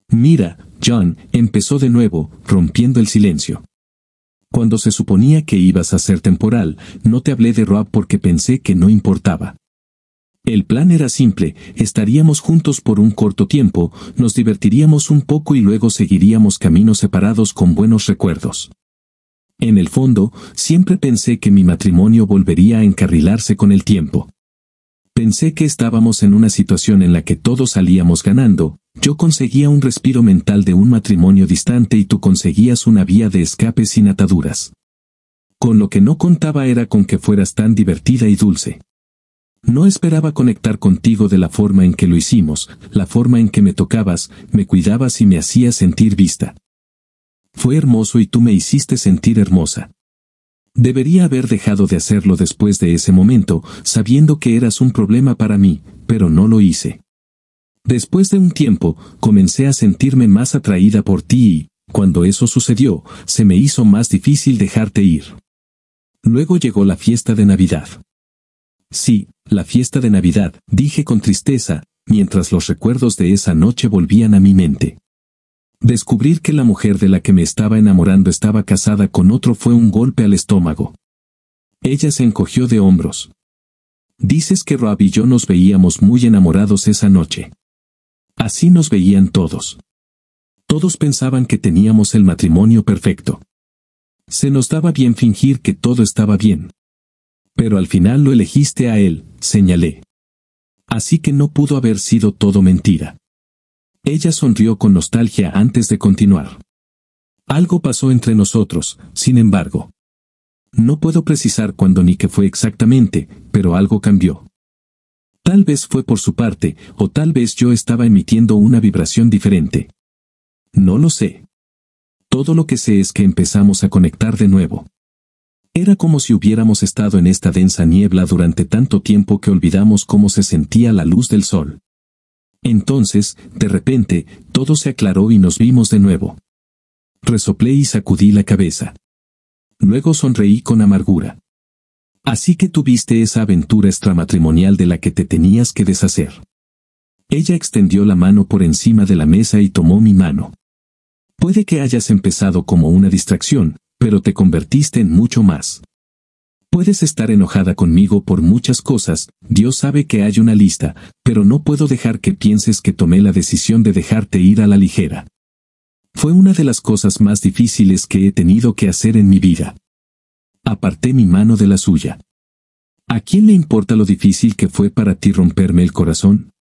Mira, John, empezó de nuevo, rompiendo el silencio. Cuando se suponía que ibas a ser temporal, no te hablé de Rob porque pensé que no importaba. El plan era simple, estaríamos juntos por un corto tiempo, nos divertiríamos un poco y luego seguiríamos caminos separados con buenos recuerdos. En el fondo, siempre pensé que mi matrimonio volvería a encarrilarse con el tiempo. Pensé que estábamos en una situación en la que todos salíamos ganando, yo conseguía un respiro mental de un matrimonio distante y tú conseguías una vía de escape sin ataduras. Con lo que no contaba era con que fueras tan divertida y dulce. No esperaba conectar contigo de la forma en que lo hicimos, la forma en que me tocabas, me cuidabas y me hacías sentir vista. Fue hermoso y tú me hiciste sentir hermosa. Debería haber dejado de hacerlo después de ese momento, sabiendo que eras un problema para mí, pero no lo hice. Después de un tiempo, comencé a sentirme más atraída por ti y, cuando eso sucedió, se me hizo más difícil dejarte ir. Luego llegó la fiesta de Navidad. Sí, la fiesta de Navidad, dije con tristeza, mientras los recuerdos de esa noche volvían a mi mente. Descubrir que la mujer de la que me estaba enamorando estaba casada con otro fue un golpe al estómago. Ella se encogió de hombros. Dices que Rob y yo nos veíamos muy enamorados esa noche. Así nos veían todos. Todos pensaban que teníamos el matrimonio perfecto. Se nos daba bien fingir que todo estaba bien. Pero al final lo elegiste a él, señalé. Así que no pudo haber sido todo mentira. Ella sonrió con nostalgia antes de continuar. Algo pasó entre nosotros, sin embargo. No puedo precisar cuándo ni qué fue exactamente, pero algo cambió. Tal vez fue por su parte, o tal vez yo estaba emitiendo una vibración diferente. No lo sé. Todo lo que sé es que empezamos a conectar de nuevo. Era como si hubiéramos estado en esta densa niebla durante tanto tiempo que olvidamos cómo se sentía la luz del sol. Entonces, de repente, todo se aclaró y nos vimos de nuevo. Resoplé y sacudí la cabeza. Luego sonreí con amargura. Así que tuviste esa aventura extramatrimonial de la que te tenías que deshacer. Ella extendió la mano por encima de la mesa y tomó mi mano. Puede que hayas empezado como una distracción, pero te convertiste en mucho más. Puedes estar enojada conmigo por muchas cosas, Dios sabe que hay una lista, pero no puedo dejar que pienses que tomé la decisión de dejarte ir a la ligera. Fue una de las cosas más difíciles que he tenido que hacer en mi vida. Aparté mi mano de la suya. ¿A quién le importa lo difícil que fue para ti romperme el corazón?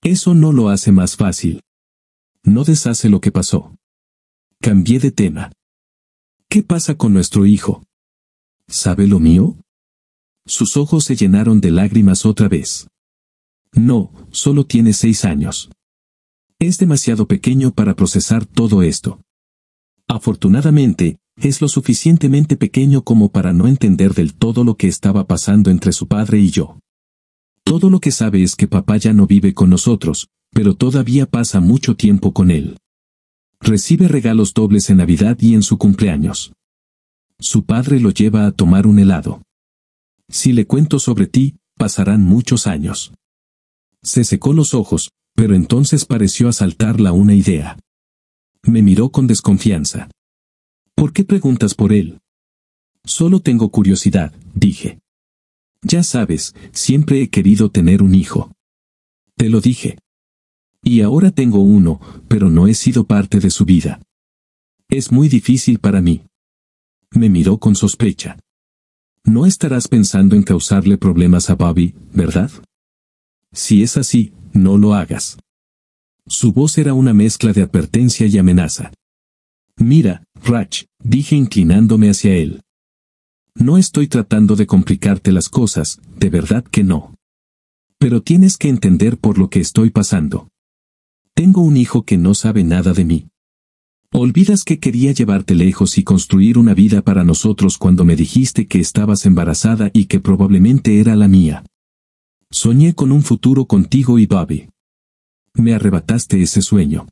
Eso no lo hace más fácil. No deshace lo que pasó. Cambié de tema. ¿Qué pasa con nuestro hijo? ¿Sabe lo mío? Sus ojos se llenaron de lágrimas otra vez. No, solo tiene 6 años. Es demasiado pequeño para procesar todo esto. Afortunadamente, es lo suficientemente pequeño como para no entender del todo lo que estaba pasando entre su padre y yo. Todo lo que sabe es que papá ya no vive con nosotros, pero todavía pasa mucho tiempo con él. Recibe regalos dobles en Navidad y en su cumpleaños. Su padre lo lleva a tomar un helado. Si le cuento sobre ti, pasarán muchos años. Se secó los ojos, pero entonces pareció asaltarla una idea. Me miró con desconfianza. ¿Por qué preguntas por él? Solo tengo curiosidad, dije. Ya sabes, siempre he querido tener un hijo. Te lo dije. Y ahora tengo uno, pero no he sido parte de su vida. Es muy difícil para mí. Me miró con sospecha. No estarás pensando en causarle problemas a Bobby, ¿verdad? Si es así, no lo hagas. Su voz era una mezcla de advertencia y amenaza. Mira, Rach, dije inclinándome hacia él. No estoy tratando de complicarte las cosas, de verdad que no. Pero tienes que entender por lo que estoy pasando. Tengo un hijo que no sabe nada de mí. Olvidas que quería llevarte lejos y construir una vida para nosotros cuando me dijiste que estabas embarazada y que probablemente era la mía. Soñé con un futuro contigo y Bobby. Me arrebataste ese sueño.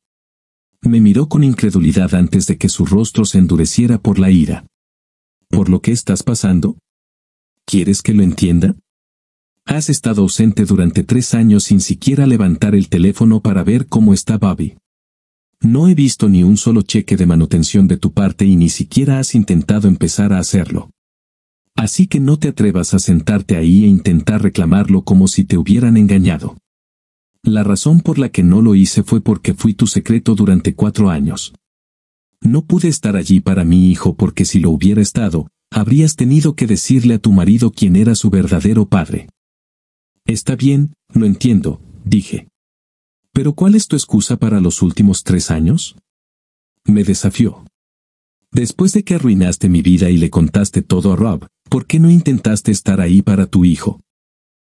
Me miró con incredulidad antes de que su rostro se endureciera por la ira. ¿Por lo que estás pasando? ¿Quieres que lo entienda? Has estado ausente durante 3 años sin siquiera levantar el teléfono para ver cómo está Bobby. No he visto ni un solo cheque de manutención de tu parte y ni siquiera has intentado empezar a hacerlo. Así que no te atrevas a sentarte ahí e intentar reclamarlo como si te hubieran engañado. La razón por la que no lo hice fue porque fui tu secreto durante 4 años. No pude estar allí para mi hijo porque si lo hubiera estado, habrías tenido que decirle a tu marido quién era su verdadero padre. Está bien, lo entiendo, dije. ¿Pero cuál es tu excusa para los últimos 3 años? Me desafió. Después de que arruinaste mi vida y le contaste todo a Rob, ¿por qué no intentaste estar ahí para tu hijo?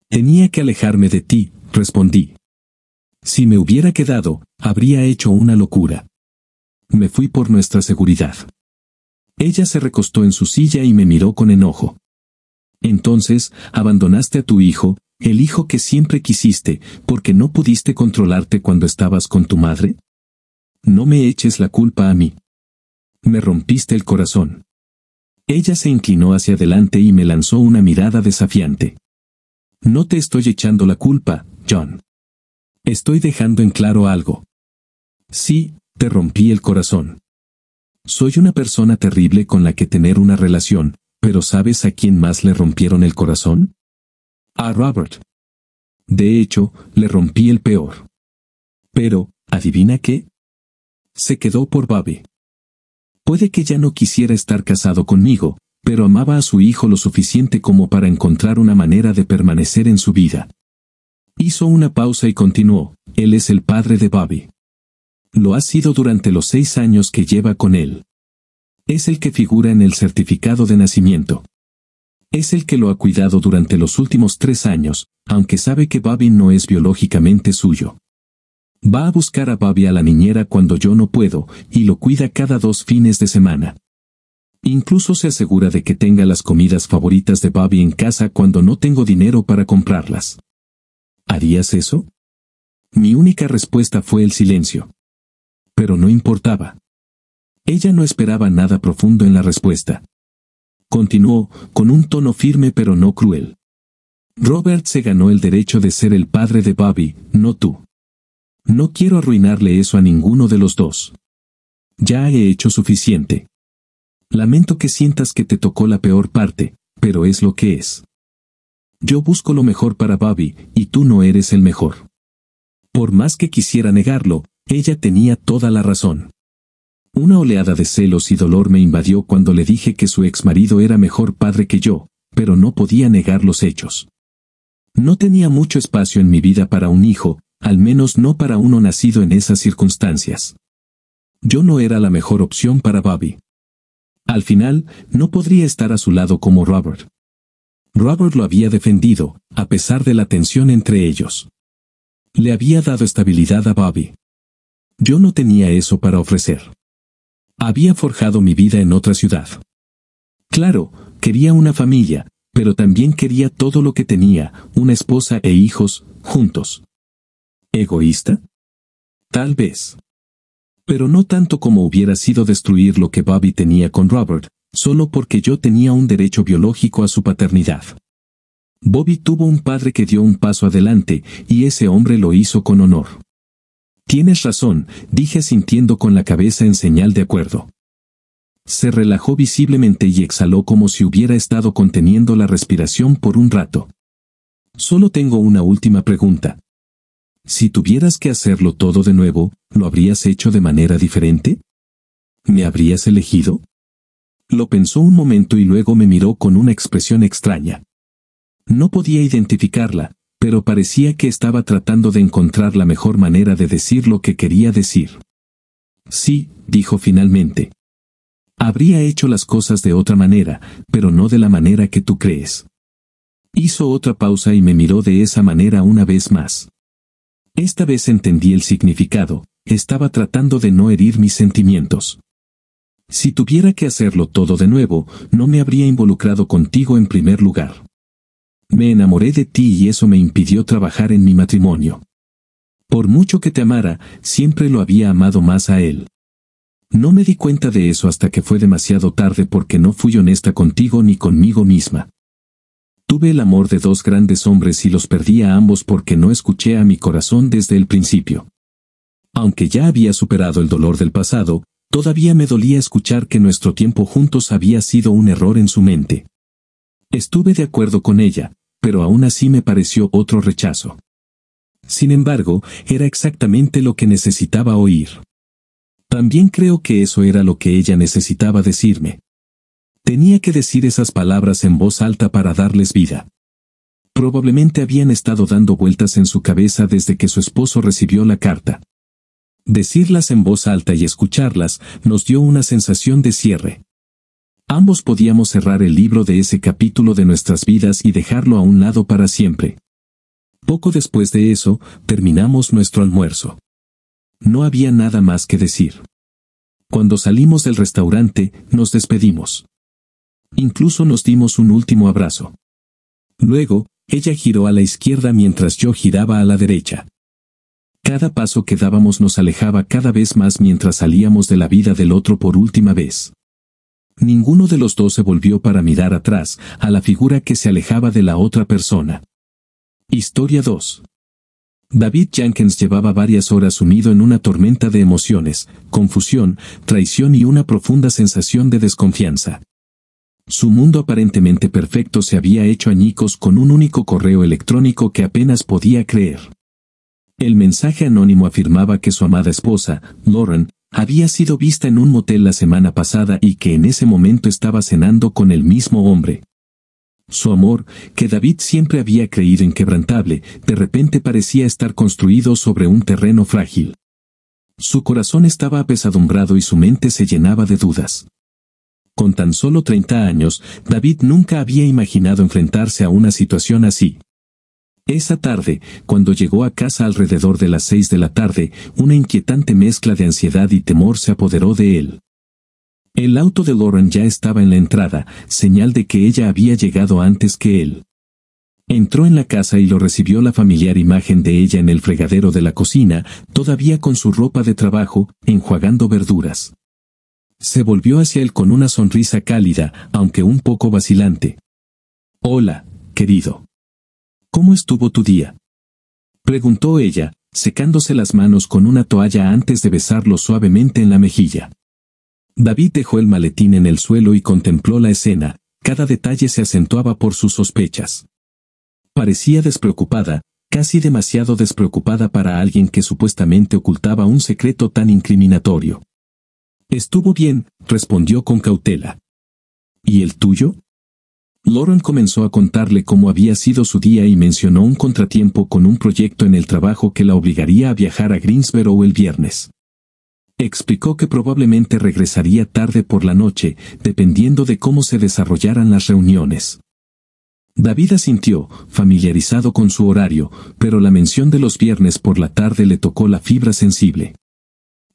Tenía que alejarme de ti, respondí. Si me hubiera quedado, habría hecho una locura. Me fui por nuestra seguridad. Ella se recostó en su silla y me miró con enojo. Entonces, abandonaste a tu hijo, el hijo que siempre quisiste, porque no pudiste controlarte cuando estabas con tu madre. No me eches la culpa a mí. Me rompiste el corazón. Ella se inclinó hacia adelante y me lanzó una mirada desafiante. No te estoy echando la culpa, John. Estoy dejando en claro algo. Sí, te rompí el corazón. Soy una persona terrible con la que tener una relación, pero ¿sabes a quién más le rompieron el corazón? A Robert. De hecho, le rompí el peor. Pero, ¿adivina qué? Se quedó por Bobby. Puede que ya no quisiera estar casado conmigo, pero amaba a su hijo lo suficiente como para encontrar una manera de permanecer en su vida. Hizo una pausa y continuó, él es el padre de Bobby. Lo ha sido durante los 6 años que lleva con él. Es el que figura en el certificado de nacimiento. Es el que lo ha cuidado durante los últimos 3 años, aunque sabe que Bobby no es biológicamente suyo. Va a buscar a Bobby a la niñera cuando yo no puedo, y lo cuida cada 2 fines de semana. Incluso se asegura de que tenga las comidas favoritas de Bobby en casa cuando no tengo dinero para comprarlas. ¿Harías eso? Mi única respuesta fue el silencio. Pero no importaba. Ella no esperaba nada profundo en la respuesta. Continuó, con un tono firme pero no cruel. Robert se ganó el derecho de ser el padre de Bobby, no tú. No quiero arruinarle eso a ninguno de los dos. Ya he hecho suficiente. Lamento que sientas que te tocó la peor parte, pero es lo que es. Yo busco lo mejor para Bobby, y tú no eres el mejor. Por más que quisiera negarlo, ella tenía toda la razón. Una oleada de celos y dolor me invadió cuando le dije que su exmarido era mejor padre que yo, pero no podía negar los hechos. No tenía mucho espacio en mi vida para un hijo, al menos no para uno nacido en esas circunstancias. Yo no era la mejor opción para Bobby. Al final, no podría estar a su lado como Robert. Robert lo había defendido, a pesar de la tensión entre ellos. Le había dado estabilidad a Bobby. Yo no tenía eso para ofrecer. Había forjado mi vida en otra ciudad. Claro, quería una familia, pero también quería todo lo que tenía, una esposa e hijos, juntos. ¿Egoísta? Tal vez. Pero no tanto como hubiera sido destruir lo que Bobby tenía con Robert, solo porque yo tenía un derecho biológico a su paternidad. Bobby tuvo un padre que dio un paso adelante, y ese hombre lo hizo con honor. Tienes razón, dije asintiendo con la cabeza en señal de acuerdo. Se relajó visiblemente y exhaló como si hubiera estado conteniendo la respiración por un rato. Solo tengo una última pregunta. Si tuvieras que hacerlo todo de nuevo, ¿lo habrías hecho de manera diferente? ¿Me habrías elegido? Lo pensó un momento y luego me miró con una expresión extraña. No podía identificarla, pero parecía que estaba tratando de encontrar la mejor manera de decir lo que quería decir. Sí, dijo finalmente. Habría hecho las cosas de otra manera, pero no de la manera que tú crees. Hizo otra pausa y me miró de esa manera una vez más. Esta vez entendí el significado, estaba tratando de no herir mis sentimientos. Si tuviera que hacerlo todo de nuevo, no me habría involucrado contigo en primer lugar. Me enamoré de ti y eso me impidió trabajar en mi matrimonio. Por mucho que te amara, siempre lo había amado más a él. No me di cuenta de eso hasta que fue demasiado tarde porque no fui honesta contigo ni conmigo misma. Tuve el amor de 2 grandes hombres y los perdí a ambos porque no escuché a mi corazón desde el principio. Aunque ya había superado el dolor del pasado, todavía me dolía escuchar que nuestro tiempo juntos había sido un error en su mente. Estuve de acuerdo con ella, pero aún así me pareció otro rechazo. Sin embargo, era exactamente lo que necesitaba oír. También creo que eso era lo que ella necesitaba decirme. Tenía que decir esas palabras en voz alta para darles vida. Probablemente habían estado dando vueltas en su cabeza desde que su esposo recibió la carta. Decirlas en voz alta y escucharlas nos dio una sensación de cierre. Ambos podíamos cerrar el libro de ese capítulo de nuestras vidas y dejarlo a un lado para siempre. Poco después de eso, terminamos nuestro almuerzo. No había nada más que decir. Cuando salimos del restaurante, nos despedimos. Incluso nos dimos un último abrazo. Luego, ella giró a la izquierda mientras yo giraba a la derecha. Cada paso que dábamos nos alejaba cada vez más mientras salíamos de la vida del otro por última vez. Ninguno de los dos se volvió para mirar atrás, a la figura que se alejaba de la otra persona. Historia 2. David Jenkins llevaba varias horas sumido en una tormenta de emociones, confusión, traición y una profunda sensación de desconfianza. Su mundo aparentemente perfecto se había hecho añicos con un único correo electrónico que apenas podía creer. El mensaje anónimo afirmaba que su amada esposa, Lauren, había sido vista en un motel la semana pasada y que en ese momento estaba cenando con el mismo hombre. Su amor, que David siempre había creído inquebrantable, de repente parecía estar construido sobre un terreno frágil. Su corazón estaba apesadumbrado y su mente se llenaba de dudas. Con tan solo 30 años, David nunca había imaginado enfrentarse a una situación así. Esa tarde, cuando llegó a casa alrededor de las 6 de la tarde, una inquietante mezcla de ansiedad y temor se apoderó de él. El auto de Lauren ya estaba en la entrada, señal de que ella había llegado antes que él. Entró en la casa y lo recibió la familiar imagen de ella en el fregadero de la cocina, todavía con su ropa de trabajo, enjuagando verduras. Se volvió hacia él con una sonrisa cálida, aunque un poco vacilante. «Hola, querido. ¿Cómo estuvo tu día?», preguntó ella, secándose las manos con una toalla antes de besarlo suavemente en la mejilla. David dejó el maletín en el suelo y contempló la escena, cada detalle se acentuaba por sus sospechas. Parecía despreocupada, casi demasiado despreocupada para alguien que supuestamente ocultaba un secreto tan incriminatorio. «Estuvo bien», respondió con cautela. «¿Y el tuyo?». Lauren comenzó a contarle cómo había sido su día y mencionó un contratiempo con un proyecto en el trabajo que la obligaría a viajar a Greensboro el viernes. Explicó que probablemente regresaría tarde por la noche, dependiendo de cómo se desarrollaran las reuniones. David asintió, familiarizado con su horario, pero la mención de los viernes por la tarde le tocó la fibra sensible.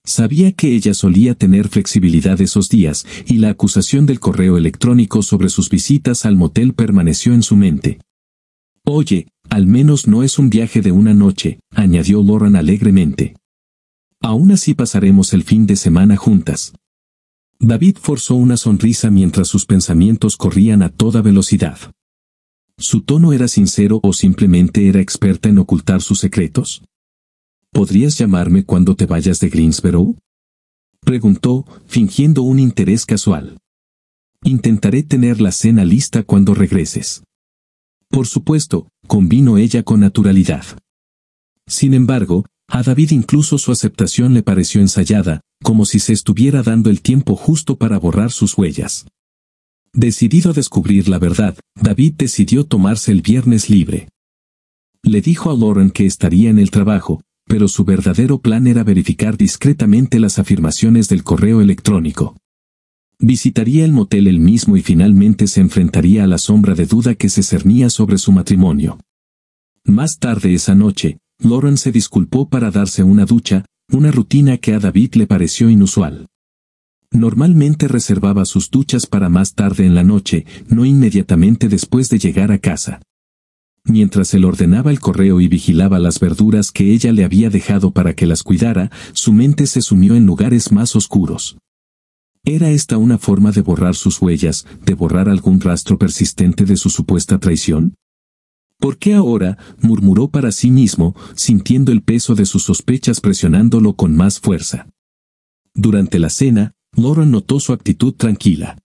Sabía que ella solía tener flexibilidad esos días, y la acusación del correo electrónico sobre sus visitas al motel permaneció en su mente. «Oye, al menos no es un viaje de una noche», añadió Lauren alegremente. «Aún así pasaremos el fin de semana juntas». David forzó una sonrisa mientras sus pensamientos corrían a toda velocidad. ¿Su tono era sincero o simplemente era experta en ocultar sus secretos? «¿Podrías llamarme cuando te vayas de Greensboro?», preguntó, fingiendo un interés casual. «Intentaré tener la cena lista cuando regreses». «Por supuesto», convino ella con naturalidad. Sin embargo, a David incluso su aceptación le pareció ensayada, como si se estuviera dando el tiempo justo para borrar sus huellas. Decidido a descubrir la verdad, David decidió tomarse el viernes libre. Le dijo a Lauren que estaría en el trabajo, pero su verdadero plan era verificar discretamente las afirmaciones del correo electrónico. Visitaría el motel él mismo y finalmente se enfrentaría a la sombra de duda que se cernía sobre su matrimonio. Más tarde esa noche, Lauren se disculpó para darse una ducha, una rutina que a David le pareció inusual. Normalmente reservaba sus duchas para más tarde en la noche, no inmediatamente después de llegar a casa. Mientras él ordenaba el correo y vigilaba las verduras que ella le había dejado para que las cuidara, su mente se sumió en lugares más oscuros. ¿Era esta una forma de borrar sus huellas, de borrar algún rastro persistente de su supuesta traición? ¿Por qué ahora?, murmuró para sí mismo, sintiendo el peso de sus sospechas presionándolo con más fuerza. Durante la cena, Lauren notó su actitud tranquila.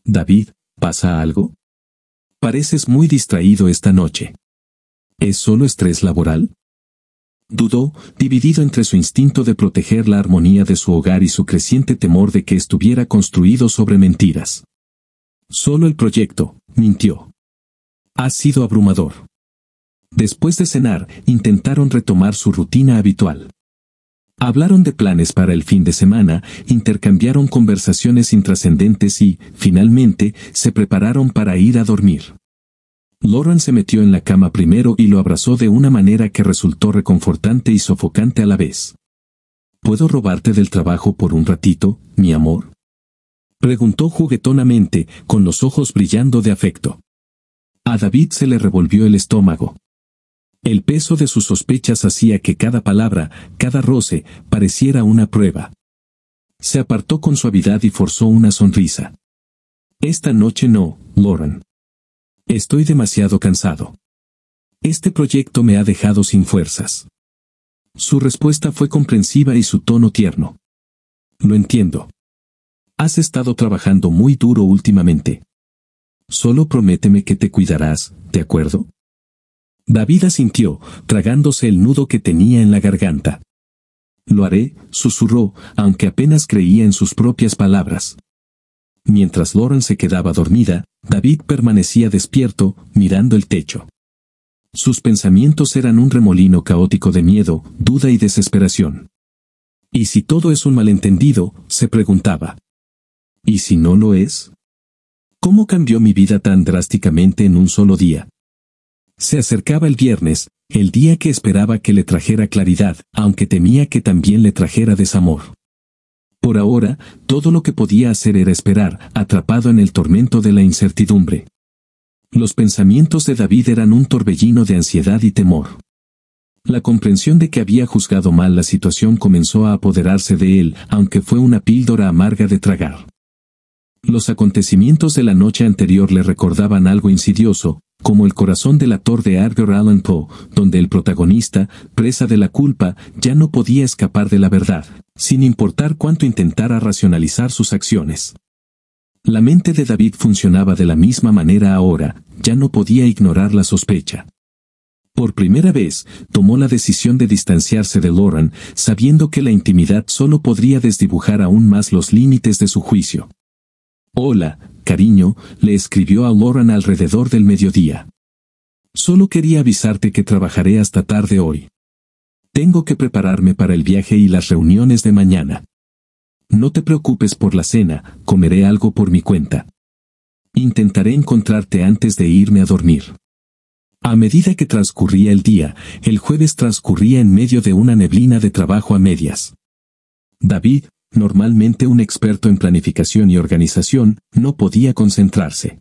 «David, ¿pasa algo? Pareces muy distraído esta noche. ¿Es solo estrés laboral?». Dudó, dividido entre su instinto de proteger la armonía de su hogar y su creciente temor de que estuviera construido sobre mentiras. «Solo el proyecto», mintió. «Ha sido abrumador». Después de cenar, intentaron retomar su rutina habitual. Hablaron de planes para el fin de semana, intercambiaron conversaciones intrascendentes y, finalmente, se prepararon para ir a dormir. Lauren se metió en la cama primero y lo abrazó de una manera que resultó reconfortante y sofocante a la vez. «¿Puedo robarte del trabajo por un ratito, mi amor?», preguntó juguetonamente, con los ojos brillando de afecto. A David se le revolvió el estómago. El peso de sus sospechas hacía que cada palabra, cada roce, pareciera una prueba. Se apartó con suavidad y forzó una sonrisa. «Esta noche no, Lauren. Estoy demasiado cansado. Este proyecto me ha dejado sin fuerzas». Su respuesta fue comprensiva y su tono tierno. «Lo entiendo. Has estado trabajando muy duro últimamente. Solo prométeme que te cuidarás, ¿de acuerdo?». David asintió, tragándose el nudo que tenía en la garganta. «Lo haré», susurró, aunque apenas creía en sus propias palabras. Mientras Lauren se quedaba dormida, David permanecía despierto, mirando el techo. Sus pensamientos eran un remolino caótico de miedo, duda y desesperación. ¿Y si todo es un malentendido?, se preguntaba. ¿Y si no lo es? ¿Cómo cambió mi vida tan drásticamente en un solo día? Se acercaba el viernes, el día que esperaba que le trajera claridad, aunque temía que también le trajera desamor. Por ahora, todo lo que podía hacer era esperar, atrapado en el tormento de la incertidumbre. Los pensamientos de David eran un torbellino de ansiedad y temor. La comprensión de que había juzgado mal la situación comenzó a apoderarse de él, aunque fue una píldora amarga de tragar. Los acontecimientos de la noche anterior le recordaban algo insidioso, como el corazón del actor de Edgar Allan Poe, donde el protagonista, presa de la culpa, ya no podía escapar de la verdad, sin importar cuánto intentara racionalizar sus acciones. La mente de David funcionaba de la misma manera ahora, ya no podía ignorar la sospecha. Por primera vez, tomó la decisión de distanciarse de Lauren, sabiendo que la intimidad solo podría desdibujar aún más los límites de su juicio. «Hola, cariño», le escribió a Lauren alrededor del mediodía. «Solo quería avisarte que trabajaré hasta tarde hoy. Tengo que prepararme para el viaje y las reuniones de mañana. No te preocupes por la cena, comeré algo por mi cuenta. Intentaré encontrarte antes de irme a dormir». A medida que transcurría el día, el jueves transcurría en medio de una neblina de trabajo a medias. David, normalmente un experto en planificación y organización, no podía concentrarse.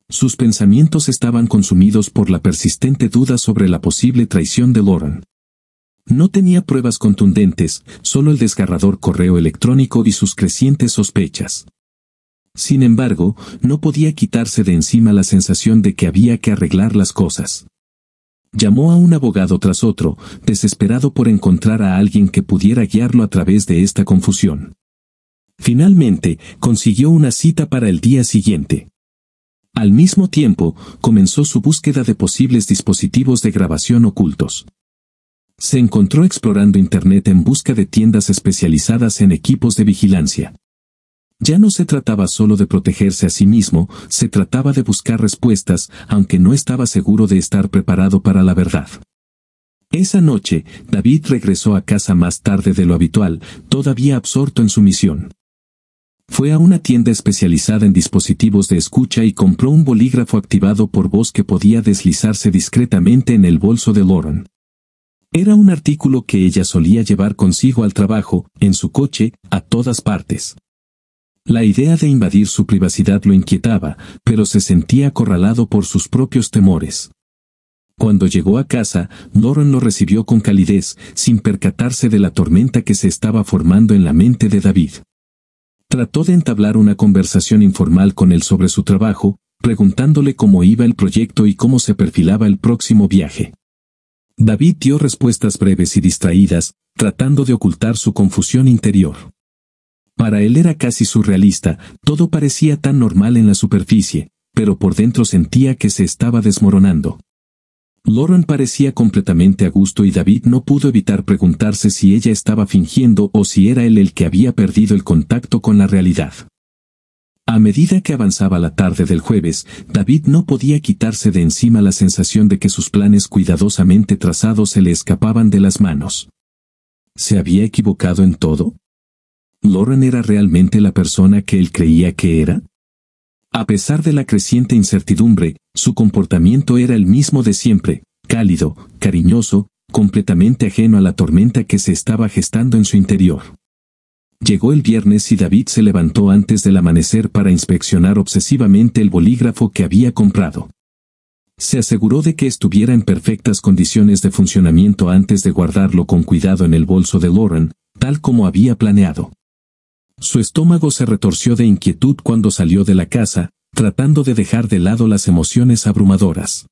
Sus pensamientos estaban consumidos por la persistente duda sobre la posible traición de Lauren. No tenía pruebas contundentes, solo el desgarrador correo electrónico y sus crecientes sospechas. Sin embargo, no podía quitarse de encima la sensación de que había que arreglar las cosas. Llamó a un abogado tras otro, desesperado por encontrar a alguien que pudiera guiarlo a través de esta confusión. Finalmente, consiguió una cita para el día siguiente. Al mismo tiempo, comenzó su búsqueda de posibles dispositivos de grabación ocultos. Se encontró explorando Internet en busca de tiendas especializadas en equipos de vigilancia. Ya no se trataba solo de protegerse a sí mismo, se trataba de buscar respuestas, aunque no estaba seguro de estar preparado para la verdad. Esa noche, David regresó a casa más tarde de lo habitual, todavía absorto en su misión. Fue a una tienda especializada en dispositivos de escucha y compró un bolígrafo activado por voz que podía deslizarse discretamente en el bolso de Lauren. Era un artículo que ella solía llevar consigo al trabajo, en su coche, a todas partes. La idea de invadir su privacidad lo inquietaba, pero se sentía acorralado por sus propios temores. Cuando llegó a casa, Lauren lo recibió con calidez, sin percatarse de la tormenta que se estaba formando en la mente de David. Trató de entablar una conversación informal con él sobre su trabajo, preguntándole cómo iba el proyecto y cómo se perfilaba el próximo viaje. David dio respuestas breves y distraídas, tratando de ocultar su confusión interior. Para él era casi surrealista, todo parecía tan normal en la superficie, pero por dentro sentía que se estaba desmoronando. Lauren parecía completamente a gusto y David no pudo evitar preguntarse si ella estaba fingiendo o si era él el que había perdido el contacto con la realidad. A medida que avanzaba la tarde del jueves, David no podía quitarse de encima la sensación de que sus planes cuidadosamente trazados se le escapaban de las manos. ¿Se había equivocado en todo? ¿Lauren era realmente la persona que él creía que era? A pesar de la creciente incertidumbre, su comportamiento era el mismo de siempre, cálido, cariñoso, completamente ajeno a la tormenta que se estaba gestando en su interior. Llegó el viernes y David se levantó antes del amanecer para inspeccionar obsesivamente el bolígrafo que había comprado. Se aseguró de que estuviera en perfectas condiciones de funcionamiento antes de guardarlo con cuidado en el bolso de Lauren, tal como había planeado. Su estómago se retorció de inquietud cuando salió de la casa, tratando de dejar de lado las emociones abrumadoras.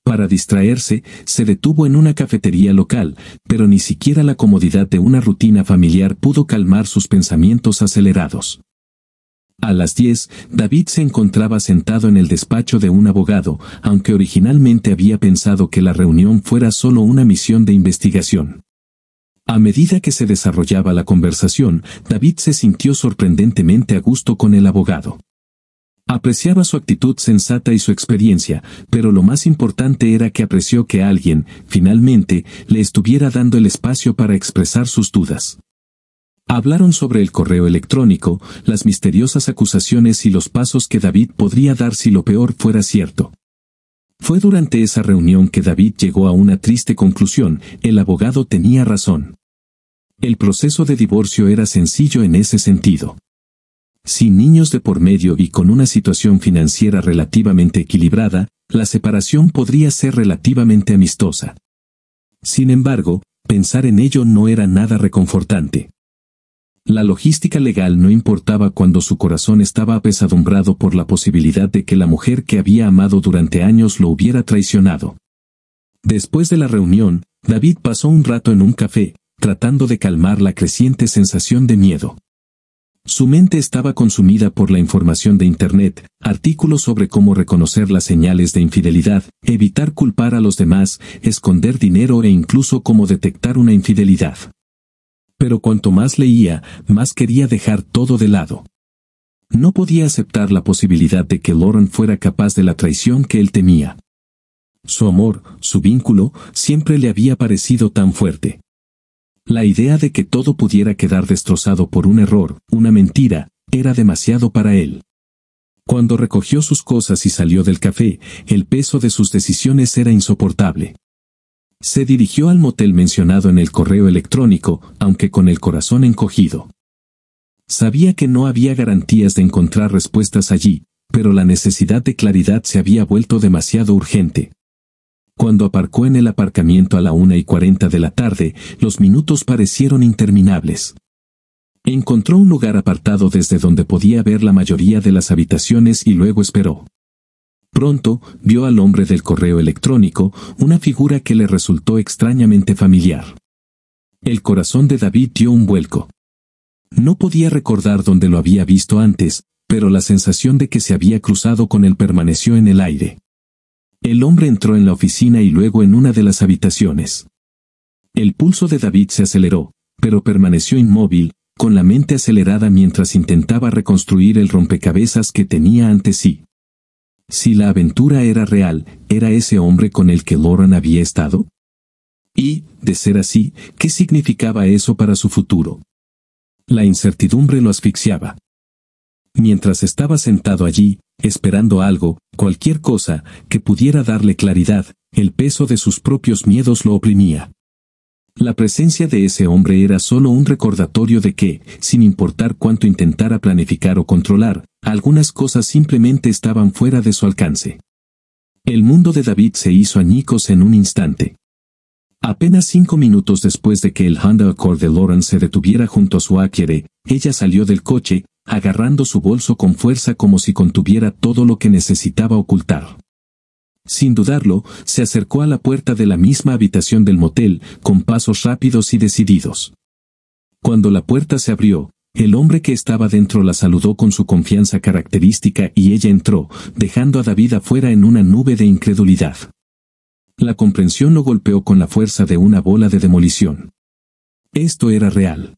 Para distraerse, se detuvo en una cafetería local, pero ni siquiera la comodidad de una rutina familiar pudo calmar sus pensamientos acelerados. A las 10, David se encontraba sentado en el despacho de un abogado, aunque originalmente había pensado que la reunión fuera solo una misión de investigación. A medida que se desarrollaba la conversación, David se sintió sorprendentemente a gusto con el abogado. Apreciaba su actitud sensata y su experiencia, pero lo más importante era que apreció que alguien, finalmente, le estuviera dando el espacio para expresar sus dudas. Hablaron sobre el correo electrónico, las misteriosas acusaciones y los pasos que David podría dar si lo peor fuera cierto. Fue durante esa reunión que David llegó a una triste conclusión: el abogado tenía razón. El proceso de divorcio era sencillo en ese sentido. Sin niños de por medio y con una situación financiera relativamente equilibrada, la separación podría ser relativamente amistosa. Sin embargo, pensar en ello no era nada reconfortante. La logística legal no importaba cuando su corazón estaba apesadumbrado por la posibilidad de que la mujer que había amado durante años lo hubiera traicionado. Después de la reunión, David pasó un rato en un café, tratando de calmar la creciente sensación de miedo. Su mente estaba consumida por la información de Internet, artículos sobre cómo reconocer las señales de infidelidad, evitar culpar a los demás, esconder dinero e incluso cómo detectar una infidelidad. Pero cuanto más leía, más quería dejar todo de lado. No podía aceptar la posibilidad de que Lauren fuera capaz de la traición que él temía. Su amor, su vínculo, siempre le había parecido tan fuerte. La idea de que todo pudiera quedar destrozado por un error, una mentira, era demasiado para él. Cuando recogió sus cosas y salió del café, el peso de sus decisiones era insoportable. Se dirigió al motel mencionado en el correo electrónico, aunque con el corazón encogido. Sabía que no había garantías de encontrar respuestas allí, pero la necesidad de claridad se había vuelto demasiado urgente. Cuando aparcó en el aparcamiento a la 1:40 de la tarde, los minutos parecieron interminables. Encontró un lugar apartado desde donde podía ver la mayoría de las habitaciones y luego esperó. Pronto, vio al hombre del correo electrónico, una figura que le resultó extrañamente familiar. El corazón de David dio un vuelco. No podía recordar dónde lo había visto antes, pero la sensación de que se había cruzado con él permaneció en el aire. El hombre entró en la oficina y luego en una de las habitaciones. El pulso de David se aceleró, pero permaneció inmóvil, con la mente acelerada mientras intentaba reconstruir el rompecabezas que tenía ante sí. Si la aventura era real, ¿era ese hombre con el que Lauren había estado? Y, de ser así, ¿qué significaba eso para su futuro? La incertidumbre lo asfixiaba. Mientras estaba sentado allí, esperando algo, cualquier cosa, que pudiera darle claridad, el peso de sus propios miedos lo oprimía. La presencia de ese hombre era solo un recordatorio de que, sin importar cuánto intentara planificar o controlar, algunas cosas simplemente estaban fuera de su alcance. El mundo de David se hizo añicos en un instante. Apenas 5 minutos después de que el Honda Accord de Lauren se detuviera junto a su Acura, ella salió del coche, agarrando su bolso con fuerza como si contuviera todo lo que necesitaba ocultar. Sin dudarlo, se acercó a la puerta de la misma habitación del motel, con pasos rápidos y decididos. Cuando la puerta se abrió, el hombre que estaba dentro la saludó con su confianza característica y ella entró, dejando a David afuera en una nube de incredulidad. La comprensión lo golpeó con la fuerza de una bola de demolición. Esto era real.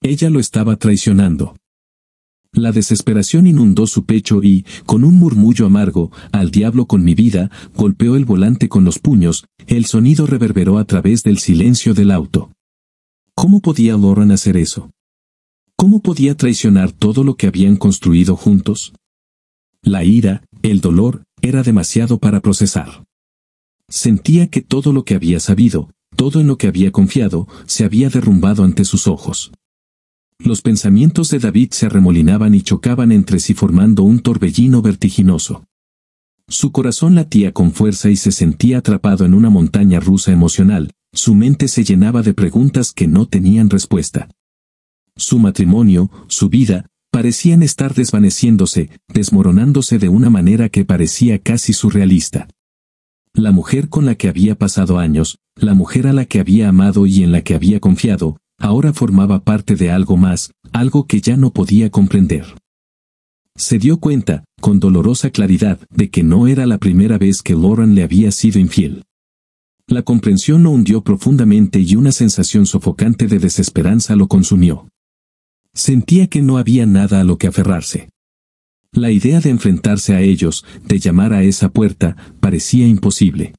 Ella lo estaba traicionando. La desesperación inundó su pecho y, con un murmullo amargo, «Al diablo con mi vida», golpeó el volante con los puños. El sonido reverberó a través del silencio del auto. ¿Cómo podía Lauren hacer eso? ¿Cómo podía traicionar todo lo que habían construido juntos? La ira, el dolor, era demasiado para procesar. Sentía que todo lo que había sabido, todo en lo que había confiado, se había derrumbado ante sus ojos. Los pensamientos de David se arremolinaban y chocaban entre sí formando un torbellino vertiginoso. Su corazón latía con fuerza y se sentía atrapado en una montaña rusa emocional, su mente se llenaba de preguntas que no tenían respuesta. Su matrimonio, su vida, parecían estar desvaneciéndose, desmoronándose de una manera que parecía casi surrealista. La mujer con la que había pasado años, la mujer a la que había amado y en la que había confiado, ahora formaba parte de algo más, algo que ya no podía comprender. Se dio cuenta, con dolorosa claridad, de que no era la primera vez que Lauren le había sido infiel. La comprensión lo hundió profundamente y una sensación sofocante de desesperanza lo consumió. Sentía que no había nada a lo que aferrarse. La idea de enfrentarse a ellos, de llamar a esa puerta, parecía imposible.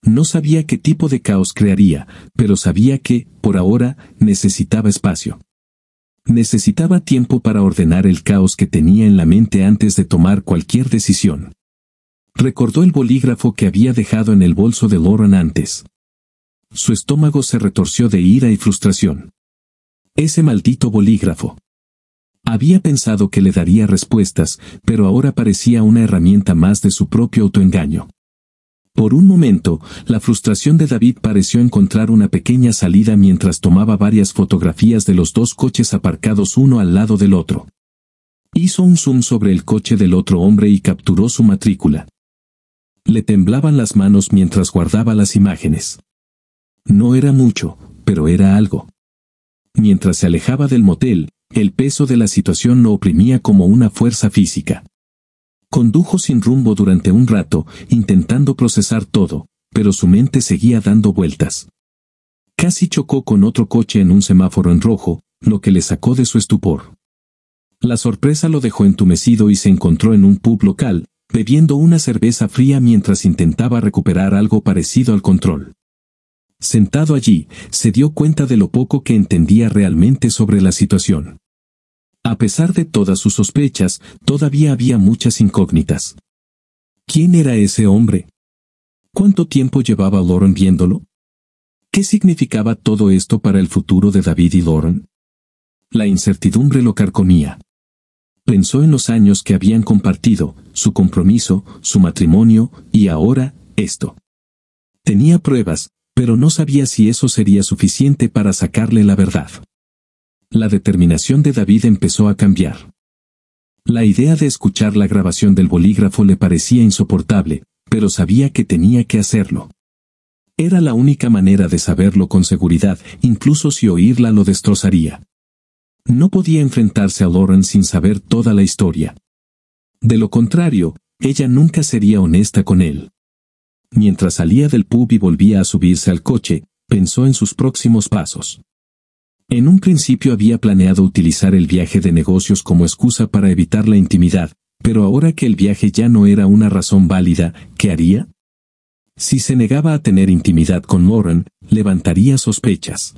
No sabía qué tipo de caos crearía, pero sabía que, por ahora, necesitaba espacio. Necesitaba tiempo para ordenar el caos que tenía en la mente antes de tomar cualquier decisión. Recordó el bolígrafo que había dejado en el bolso de Lauren antes. Su estómago se retorció de ira y frustración. Ese maldito bolígrafo. Había pensado que le daría respuestas, pero ahora parecía una herramienta más de su propio autoengaño. Por un momento, la frustración de David pareció encontrar una pequeña salida mientras tomaba varias fotografías de los dos coches aparcados uno al lado del otro. Hizo un zoom sobre el coche del otro hombre y capturó su matrícula. Le temblaban las manos mientras guardaba las imágenes. No era mucho, pero era algo. Mientras se alejaba del motel, el peso de la situación lo oprimía como una fuerza física. Condujo sin rumbo durante un rato, intentando procesar todo, pero su mente seguía dando vueltas. Casi chocó con otro coche en un semáforo en rojo, lo que le sacó de su estupor. La sorpresa lo dejó entumecido y se encontró en un pub local, bebiendo una cerveza fría mientras intentaba recuperar algo parecido al control. Sentado allí, se dio cuenta de lo poco que entendía realmente sobre la situación. A pesar de todas sus sospechas, todavía había muchas incógnitas. ¿Quién era ese hombre? ¿Cuánto tiempo llevaba Lauren viéndolo? ¿Qué significaba todo esto para el futuro de David y Lauren? La incertidumbre lo carcomía. Pensó en los años que habían compartido, su compromiso, su matrimonio, y ahora, esto. Tenía pruebas, pero no sabía si eso sería suficiente para sacarle la verdad. La determinación de David empezó a cambiar. La idea de escuchar la grabación del bolígrafo le parecía insoportable, pero sabía que tenía que hacerlo. Era la única manera de saberlo con seguridad, incluso si oírla lo destrozaría. No podía enfrentarse a Lauren sin saber toda la historia. De lo contrario, ella nunca sería honesta con él. Mientras salía del pub y volvía a subirse al coche, pensó en sus próximos pasos. En un principio había planeado utilizar el viaje de negocios como excusa para evitar la intimidad, pero ahora que el viaje ya no era una razón válida, ¿qué haría? Si se negaba a tener intimidad con Lauren, levantaría sospechas.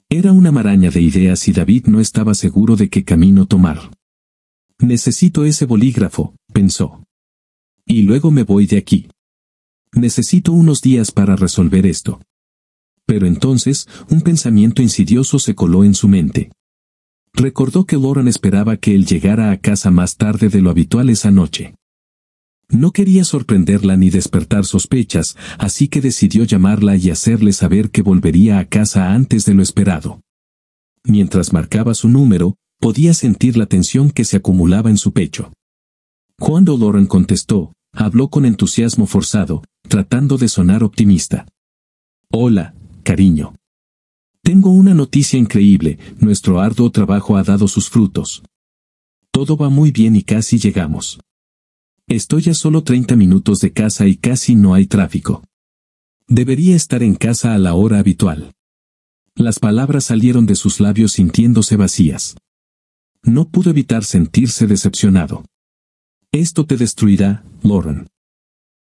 Era una maraña de ideas y David no estaba seguro de qué camino tomar. Necesito ese bolígrafo, pensó. Y luego me voy de aquí. Necesito unos días para resolver esto. Pero entonces, un pensamiento insidioso se coló en su mente. Recordó que Lauren esperaba que él llegara a casa más tarde de lo habitual esa noche. No quería sorprenderla ni despertar sospechas, así que decidió llamarla y hacerle saber que volvería a casa antes de lo esperado. Mientras marcaba su número, podía sentir la tensión que se acumulaba en su pecho. Cuando Lauren contestó, habló con entusiasmo forzado, tratando de sonar optimista. Hola, cariño. Tengo una noticia increíble, nuestro arduo trabajo ha dado sus frutos. Todo va muy bien y casi llegamos. Estoy a solo 30 minutos de casa y casi no hay tráfico. Debería estar en casa a la hora habitual. Las palabras salieron de sus labios sintiéndose vacías. No pudo evitar sentirse decepcionado. Esto te destruirá, Lauren.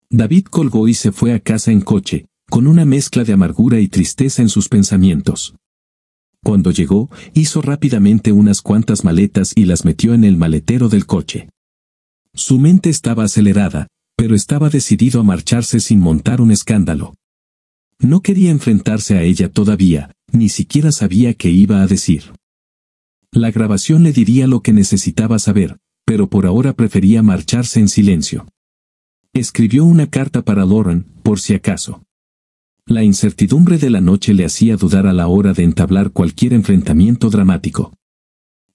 David colgó y se fue a casa en coche, con una mezcla de amargura y tristeza en sus pensamientos. Cuando llegó, hizo rápidamente unas cuantas maletas y las metió en el maletero del coche. Su mente estaba acelerada, pero estaba decidido a marcharse sin montar un escándalo. No quería enfrentarse a ella todavía, ni siquiera sabía qué iba a decir. La grabación le diría lo que necesitaba saber, pero por ahora prefería marcharse en silencio. Escribió una carta para Lauren, por si acaso. La incertidumbre de la noche le hacía dudar a la hora de entablar cualquier enfrentamiento dramático.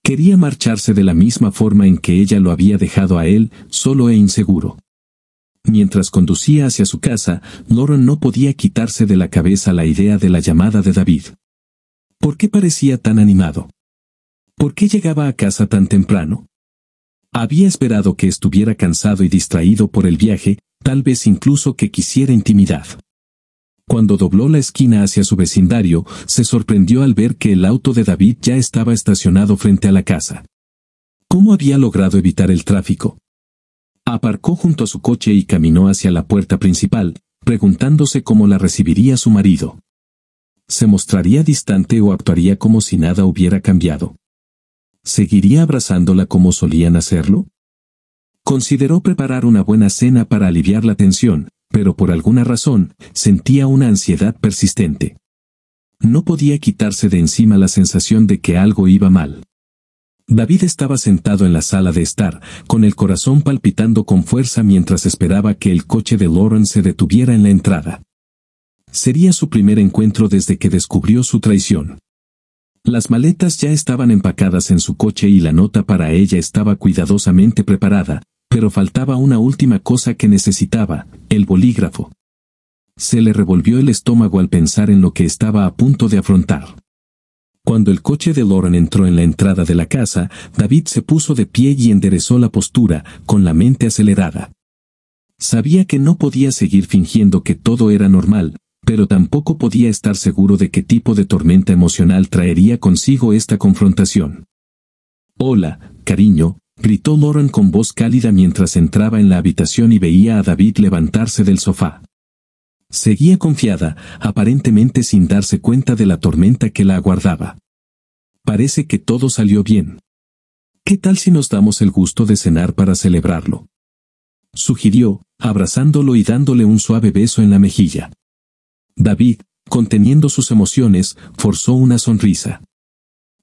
Quería marcharse de la misma forma en que ella lo había dejado a él, solo e inseguro. Mientras conducía hacia su casa, Lauren no podía quitarse de la cabeza la idea de la llamada de David. ¿Por qué parecía tan animado? ¿Por qué llegaba a casa tan temprano? Había esperado que estuviera cansado y distraído por el viaje, tal vez incluso que quisiera intimidad. Cuando dobló la esquina hacia su vecindario, se sorprendió al ver que el auto de David ya estaba estacionado frente a la casa. ¿Cómo había logrado evitar el tráfico? Aparcó junto a su coche y caminó hacia la puerta principal, preguntándose cómo la recibiría su marido. ¿Se mostraría distante o actuaría como si nada hubiera cambiado? ¿Seguiría abrazándola como solían hacerlo? Consideró preparar una buena cena para aliviar la tensión, pero por alguna razón, sentía una ansiedad persistente. No podía quitarse de encima la sensación de que algo iba mal. David estaba sentado en la sala de estar, con el corazón palpitando con fuerza mientras esperaba que el coche de Lauren se detuviera en la entrada. Sería su primer encuentro desde que descubrió su traición. Las maletas ya estaban empacadas en su coche y la nota para ella estaba cuidadosamente preparada, pero faltaba una última cosa que necesitaba, el bolígrafo. Se le revolvió el estómago al pensar en lo que estaba a punto de afrontar. Cuando el coche de Lauren entró en la entrada de la casa, David se puso de pie y enderezó la postura, con la mente acelerada. Sabía que no podía seguir fingiendo que todo era normal, pero tampoco podía estar seguro de qué tipo de tormenta emocional traería consigo esta confrontación. «Hola, cariño», gritó Lauren con voz cálida mientras entraba en la habitación y veía a David levantarse del sofá. Seguía confiada, aparentemente sin darse cuenta de la tormenta que la aguardaba. «Parece que todo salió bien. ¿Qué tal si nos damos el gusto de cenar para celebrarlo?», sugirió, abrazándolo y dándole un suave beso en la mejilla. David, conteniendo sus emociones, forzó una sonrisa.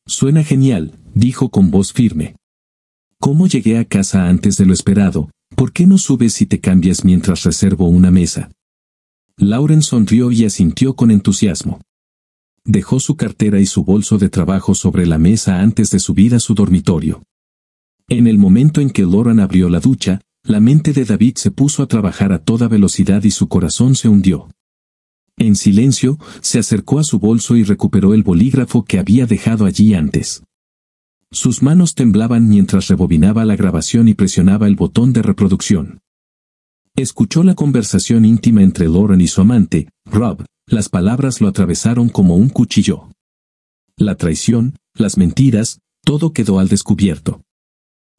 «Suena genial», dijo con voz firme. «¿Cómo llegué a casa antes de lo esperado? ¿Por qué no subes y te cambias mientras reservo una mesa?». Lauren sonrió y asintió con entusiasmo. Dejó su cartera y su bolso de trabajo sobre la mesa antes de subir a su dormitorio. En el momento en que Lauren abrió la ducha, la mente de David se puso a trabajar a toda velocidad y su corazón se hundió. En silencio, se acercó a su bolso y recuperó el bolígrafo que había dejado allí antes. Sus manos temblaban mientras rebobinaba la grabación y presionaba el botón de reproducción. Escuchó la conversación íntima entre Lauren y su amante, Rob. Las palabras lo atravesaron como un cuchillo. La traición, las mentiras, todo quedó al descubierto.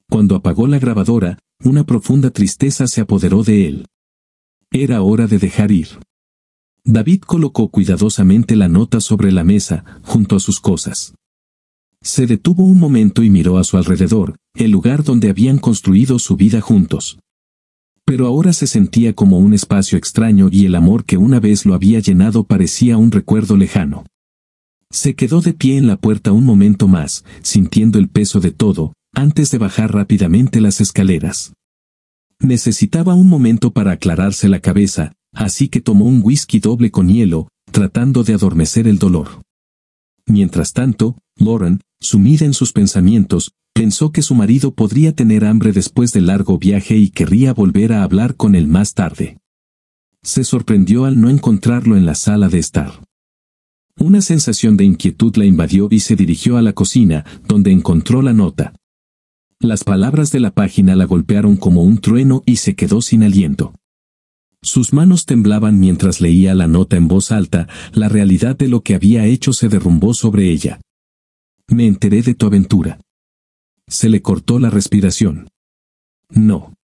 Cuando apagó la grabadora, una profunda tristeza se apoderó de él. Era hora de dejar ir. David colocó cuidadosamente la nota sobre la mesa, junto a sus cosas. Se detuvo un momento y miró a su alrededor, el lugar donde habían construido su vida juntos. Pero ahora se sentía como un espacio extraño y el amor que una vez lo había llenado parecía un recuerdo lejano. Se quedó de pie en la puerta un momento más, sintiendo el peso de todo, antes de bajar rápidamente las escaleras. Necesitaba un momento para aclararse la cabeza, así que tomó un whisky doble con hielo, tratando de adormecer el dolor. Mientras tanto, Lauren, sumida en sus pensamientos, pensó que su marido podría tener hambre después del largo viaje y querría volver a hablar con él más tarde. Se sorprendió al no encontrarlo en la sala de estar. Una sensación de inquietud la invadió y se dirigió a la cocina, donde encontró la nota. Las palabras de la página la golpearon como un trueno y se quedó sin aliento. Sus manos temblaban mientras leía la nota en voz alta, la realidad de lo que había hecho se derrumbó sobre ella. «Me enteré de tu aventura». Se le cortó la respiración. «No.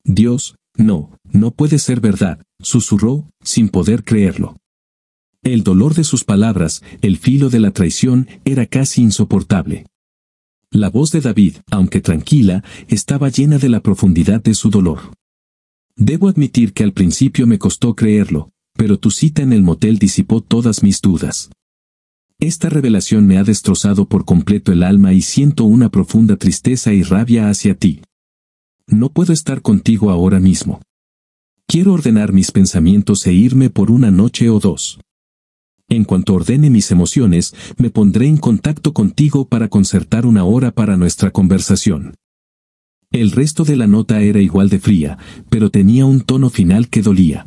Dios, no, no puede ser verdad», susurró, sin poder creerlo. El dolor de sus palabras, el filo de la traición, era casi insoportable. La voz de David, aunque tranquila, estaba llena de la profundidad de su dolor. «Debo admitir que al principio me costó creerlo, pero tu cita en el motel disipó todas mis dudas. Esta revelación me ha destrozado por completo el alma y siento una profunda tristeza y rabia hacia ti. No puedo estar contigo ahora mismo. Quiero ordenar mis pensamientos e irme por una noche o dos. En cuanto ordene mis emociones, me pondré en contacto contigo para concertar una hora para nuestra conversación». El resto de la nota era igual de fría, pero tenía un tono final que dolía.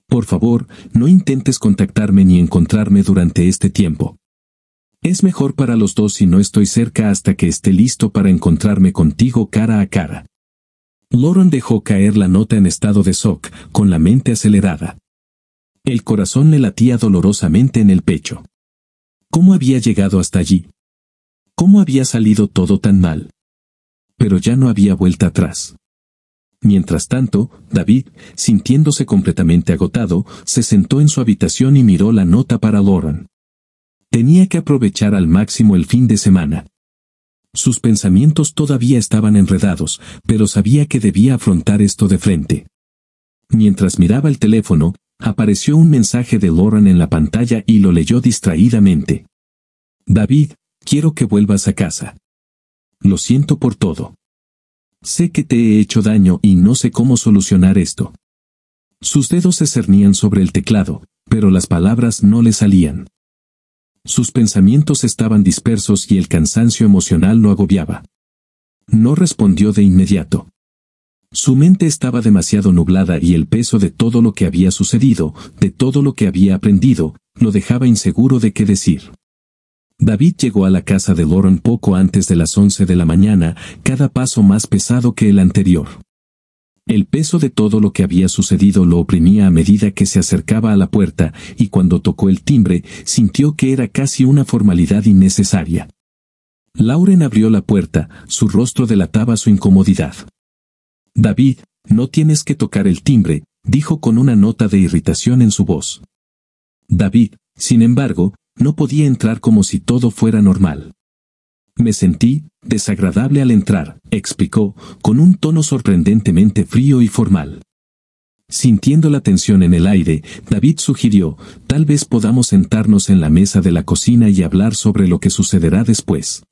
«Por favor, no intentes contactarme ni encontrarme durante este tiempo. Es mejor para los dos si no estoy cerca hasta que esté listo para encontrarme contigo cara a cara». Lauren dejó caer la nota en estado de shock, con la mente acelerada. El corazón le latía dolorosamente en el pecho. ¿Cómo había llegado hasta allí? ¿Cómo había salido todo tan mal? Pero ya no había vuelta atrás. Mientras tanto, David, sintiéndose completamente agotado, se sentó en su habitación y miró la nota para Lauren. Tenía que aprovechar al máximo el fin de semana. Sus pensamientos todavía estaban enredados, pero sabía que debía afrontar esto de frente. Mientras miraba el teléfono, apareció un mensaje de Lauren en la pantalla y lo leyó distraídamente. David, quiero que vuelvas a casa. Lo siento por todo. Sé que te he hecho daño y no sé cómo solucionar esto. Sus dedos se cernían sobre el teclado, pero las palabras no le salían. Sus pensamientos estaban dispersos y el cansancio emocional lo agobiaba. No respondió de inmediato. Su mente estaba demasiado nublada y el peso de todo lo que había sucedido, de todo lo que había aprendido, lo dejaba inseguro de qué decir. David llegó a la casa de Lauren poco antes de las 11 de la mañana, cada paso más pesado que el anterior. El peso de todo lo que había sucedido lo oprimía a medida que se acercaba a la puerta, y cuando tocó el timbre, sintió que era casi una formalidad innecesaria. Lauren abrió la puerta, su rostro delataba su incomodidad. David, no tienes que tocar el timbre, dijo con una nota de irritación en su voz. David, sin embargo, no podía entrar como si todo fuera normal. Me sentí desagradable al entrar, explicó, con un tono sorprendentemente frío y formal. Sintiendo la tensión en el aire, David sugirió, tal vez podamos sentarnos en la mesa de la cocina y hablar sobre lo que sucederá después.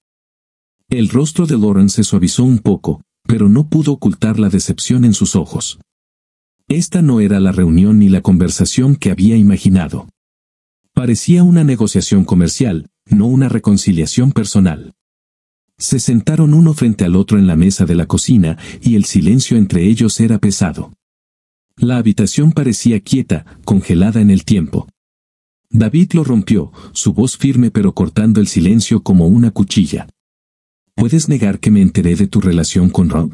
El rostro de Lauren se suavizó un poco, pero no pudo ocultar la decepción en sus ojos. Esta no era la reunión ni la conversación que había imaginado. Parecía una negociación comercial, no una reconciliación personal. Se sentaron uno frente al otro en la mesa de la cocina, y el silencio entre ellos era pesado. La habitación parecía quieta, congelada en el tiempo. David lo rompió, su voz firme pero cortando el silencio como una cuchilla. ¿Puedes negar que me enteré de tu relación con Rob?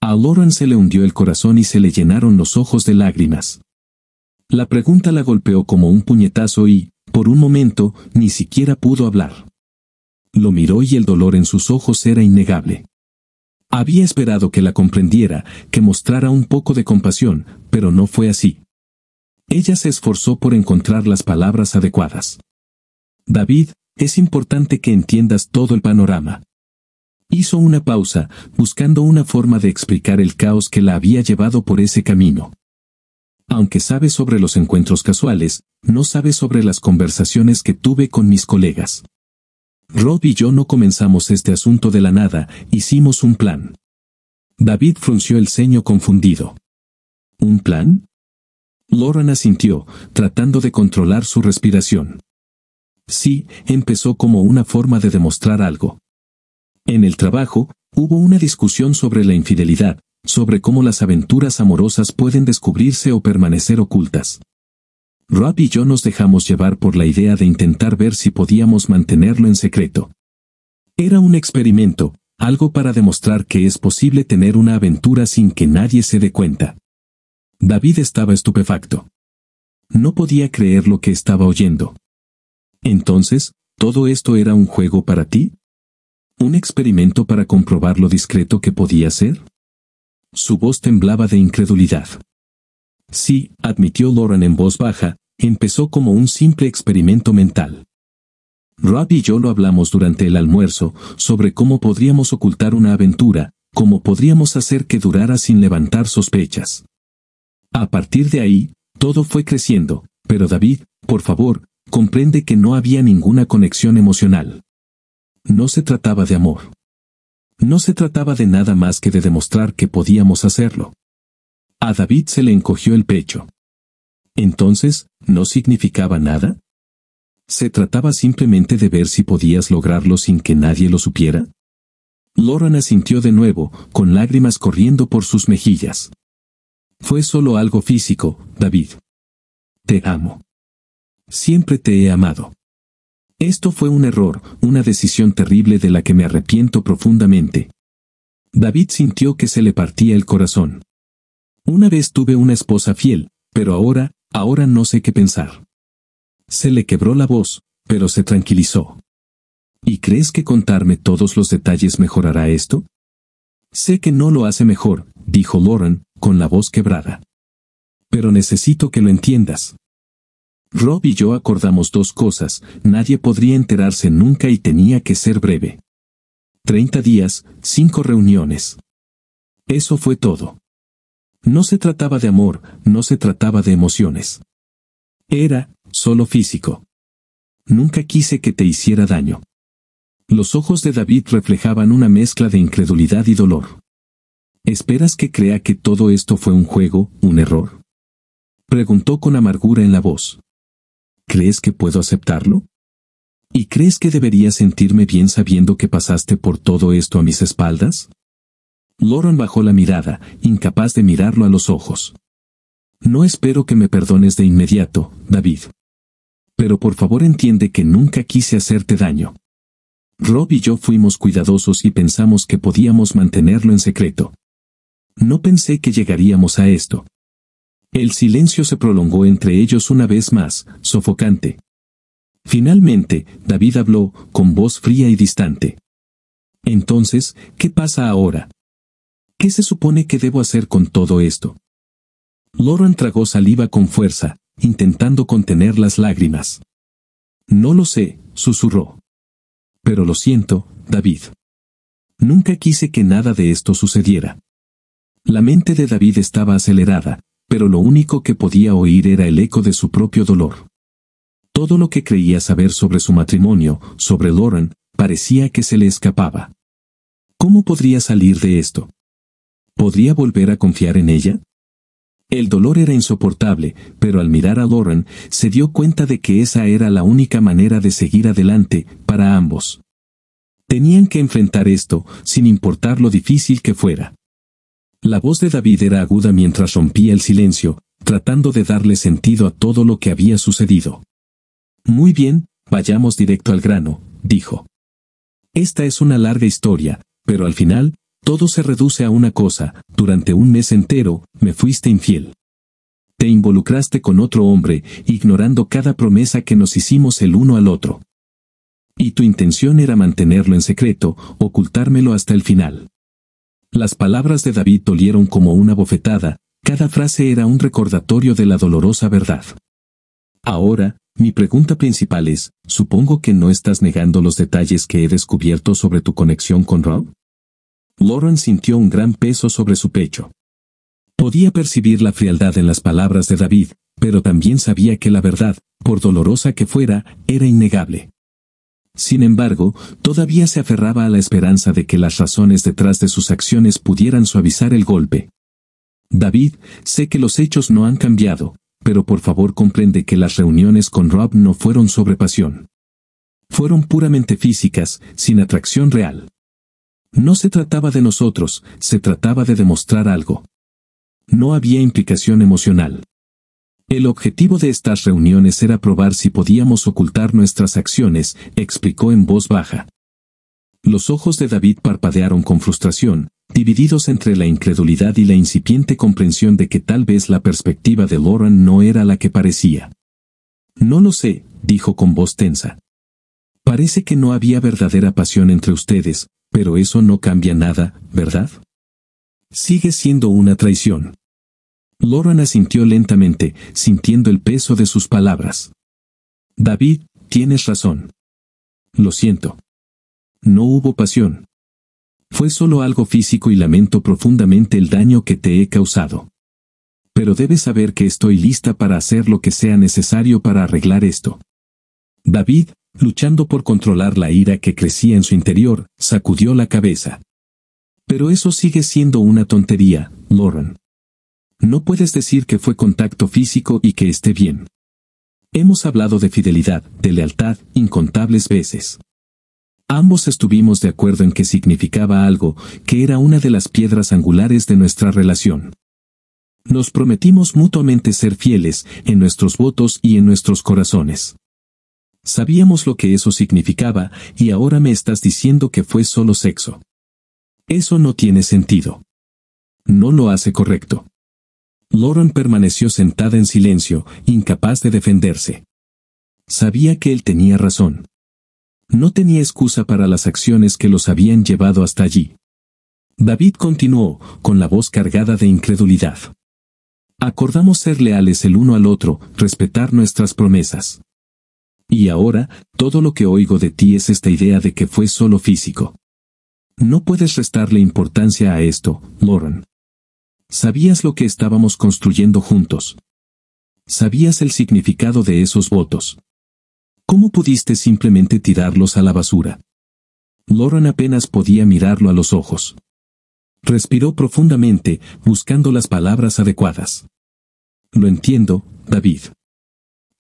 A Lauren se le hundió el corazón y se le llenaron los ojos de lágrimas. La pregunta la golpeó como un puñetazo y, por un momento, ni siquiera pudo hablar. Lo miró y el dolor en sus ojos era innegable. Había esperado que la comprendiera, que mostrara un poco de compasión, pero no fue así. Ella se esforzó por encontrar las palabras adecuadas. David, es importante que entiendas todo el panorama. Hizo una pausa, buscando una forma de explicar el caos que la había llevado por ese camino. Aunque sabes sobre los encuentros casuales, no sabes sobre las conversaciones que tuve con mis colegas. Rob y yo no comenzamos este asunto de la nada, hicimos un plan. David frunció el ceño confundido. ¿Un plan? Lauren asintió, tratando de controlar su respiración. Sí, empezó como una forma de demostrar algo. En el trabajo, hubo una discusión sobre la infidelidad, sobre cómo las aventuras amorosas pueden descubrirse o permanecer ocultas. Rob y yo nos dejamos llevar por la idea de intentar ver si podíamos mantenerlo en secreto. Era un experimento, algo para demostrar que es posible tener una aventura sin que nadie se dé cuenta. David estaba estupefacto. No podía creer lo que estaba oyendo. Entonces, ¿todo esto era un juego para ti? ¿Un experimento para comprobar lo discreto que podía ser? Su voz temblaba de incredulidad. Sí, admitió Lauren en voz baja, empezó como un simple experimento mental. Rob y yo lo hablamos durante el almuerzo, sobre cómo podríamos ocultar una aventura, cómo podríamos hacer que durara sin levantar sospechas. A partir de ahí, todo fue creciendo, pero David, por favor, comprende que no había ninguna conexión emocional. No se trataba de amor. No se trataba de nada más que de demostrar que podíamos hacerlo. A David se le encogió el pecho. Entonces, ¿no significaba nada? ¿Se trataba simplemente de ver si podías lograrlo sin que nadie lo supiera? Lauren asintió de nuevo, con lágrimas corriendo por sus mejillas. Fue solo algo físico, David. Te amo. Siempre te he amado. Esto fue un error, una decisión terrible de la que me arrepiento profundamente. David sintió que se le partía el corazón. Una vez tuve una esposa fiel, pero ahora no sé qué pensar. Se le quebró la voz, pero se tranquilizó. ¿Y crees que contarme todos los detalles mejorará esto? Sé que no lo hace mejor, dijo Lauren, con la voz quebrada. Pero necesito que lo entiendas. Rob y yo acordamos dos cosas, nadie podría enterarse nunca y tenía que ser breve. 30 días, 5 reuniones. Eso fue todo. No se trataba de amor, no se trataba de emociones. Era, solo físico. Nunca quise que te hiciera daño. Los ojos de David reflejaban una mezcla de incredulidad y dolor. ¿Esperas que crea que todo esto fue un juego, un error? Preguntó con amargura en la voz. ¿Crees que puedo aceptarlo? ¿Y crees que debería sentirme bien sabiendo que pasaste por todo esto a mis espaldas? Lauren bajó la mirada, incapaz de mirarlo a los ojos. No espero que me perdones de inmediato, David. Pero por favor entiende que nunca quise hacerte daño. Rob y yo fuimos cuidadosos y pensamos que podíamos mantenerlo en secreto. No pensé que llegaríamos a esto. El silencio se prolongó entre ellos una vez más, sofocante. Finalmente, David habló, con voz fría y distante. Entonces, ¿qué pasa ahora? ¿Qué se supone que debo hacer con todo esto? Lauren tragó saliva con fuerza, intentando contener las lágrimas. No lo sé, susurró. Pero lo siento, David. Nunca quise que nada de esto sucediera. La mente de David estaba acelerada, pero lo único que podía oír era el eco de su propio dolor. Todo lo que creía saber sobre su matrimonio, sobre Lauren, parecía que se le escapaba. ¿Cómo podría salir de esto? ¿Podría volver a confiar en ella? El dolor era insoportable, pero al mirar a Lauren, se dio cuenta de que esa era la única manera de seguir adelante, para ambos. Tenían que enfrentar esto, sin importar lo difícil que fuera. La voz de David era aguda mientras rompía el silencio, tratando de darle sentido a todo lo que había sucedido. Muy bien, vayamos directo al grano, dijo. Esta es una larga historia, pero al final, todo se reduce a una cosa: durante un mes entero, me fuiste infiel. Te involucraste con otro hombre, ignorando cada promesa que nos hicimos el uno al otro. Y tu intención era mantenerlo en secreto, ocultármelo hasta el final. Las palabras de David dolieron como una bofetada, cada frase era un recordatorio de la dolorosa verdad. Ahora, mi pregunta principal es, supongo que no estás negando los detalles que he descubierto sobre tu conexión con Rob. Lauren sintió un gran peso sobre su pecho. Podía percibir la frialdad en las palabras de David, pero también sabía que la verdad, por dolorosa que fuera, era innegable. Sin embargo, todavía se aferraba a la esperanza de que las razones detrás de sus acciones pudieran suavizar el golpe. David, sé que los hechos no han cambiado, pero por favor comprende que las reuniones con Rob no fueron sobre pasión. Fueron puramente físicas, sin atracción real. No se trataba de nosotros, se trataba de demostrar algo. No había implicación emocional. El objetivo de estas reuniones era probar si podíamos ocultar nuestras acciones, explicó en voz baja. Los ojos de David parpadearon con frustración, divididos entre la incredulidad y la incipiente comprensión de que tal vez la perspectiva de Lauren no era la que parecía. No lo sé, dijo con voz tensa. Parece que no había verdadera pasión entre ustedes, pero eso no cambia nada, ¿verdad? Sigue siendo una traición. Lauren asintió lentamente, sintiendo el peso de sus palabras. David, tienes razón. Lo siento. No hubo pasión. Fue solo algo físico y lamento profundamente el daño que te he causado. Pero debes saber que estoy lista para hacer lo que sea necesario para arreglar esto. David, luchando por controlar la ira que crecía en su interior, sacudió la cabeza. Pero eso sigue siendo una tontería, Lauren. No puedes decir que fue contacto físico y que esté bien. Hemos hablado de fidelidad, de lealtad, incontables veces. Ambos estuvimos de acuerdo en que significaba algo, que era una de las piedras angulares de nuestra relación. Nos prometimos mutuamente ser fieles, en nuestros votos y en nuestros corazones. Sabíamos lo que eso significaba, y ahora me estás diciendo que fue solo sexo. Eso no tiene sentido. No lo hace correcto. Lauren permaneció sentada en silencio, incapaz de defenderse. Sabía que él tenía razón. No tenía excusa para las acciones que los habían llevado hasta allí. David continuó, con la voz cargada de incredulidad. Acordamos ser leales el uno al otro, respetar nuestras promesas. Y ahora, todo lo que oigo de ti es esta idea de que fue solo físico. No puedes restarle importancia a esto, Lauren. Sabías lo que estábamos construyendo juntos. Sabías el significado de esos votos. ¿Cómo pudiste simplemente tirarlos a la basura? Lauren apenas podía mirarlo a los ojos. Respiró profundamente, buscando las palabras adecuadas. Lo entiendo, David.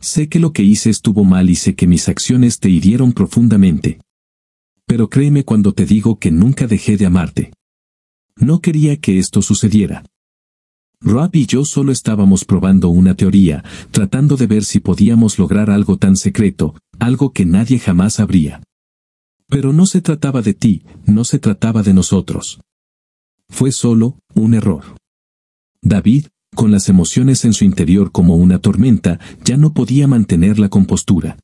Sé que lo que hice estuvo mal y sé que mis acciones te hirieron profundamente. Pero créeme cuando te digo que nunca dejé de amarte. No quería que esto sucediera. Rob y yo solo estábamos probando una teoría, tratando de ver si podíamos lograr algo tan secreto, algo que nadie jamás sabría. Pero no se trataba de ti, no se trataba de nosotros. Fue solo un error. David, con las emociones en su interior como una tormenta, ya no podía mantener la compostura.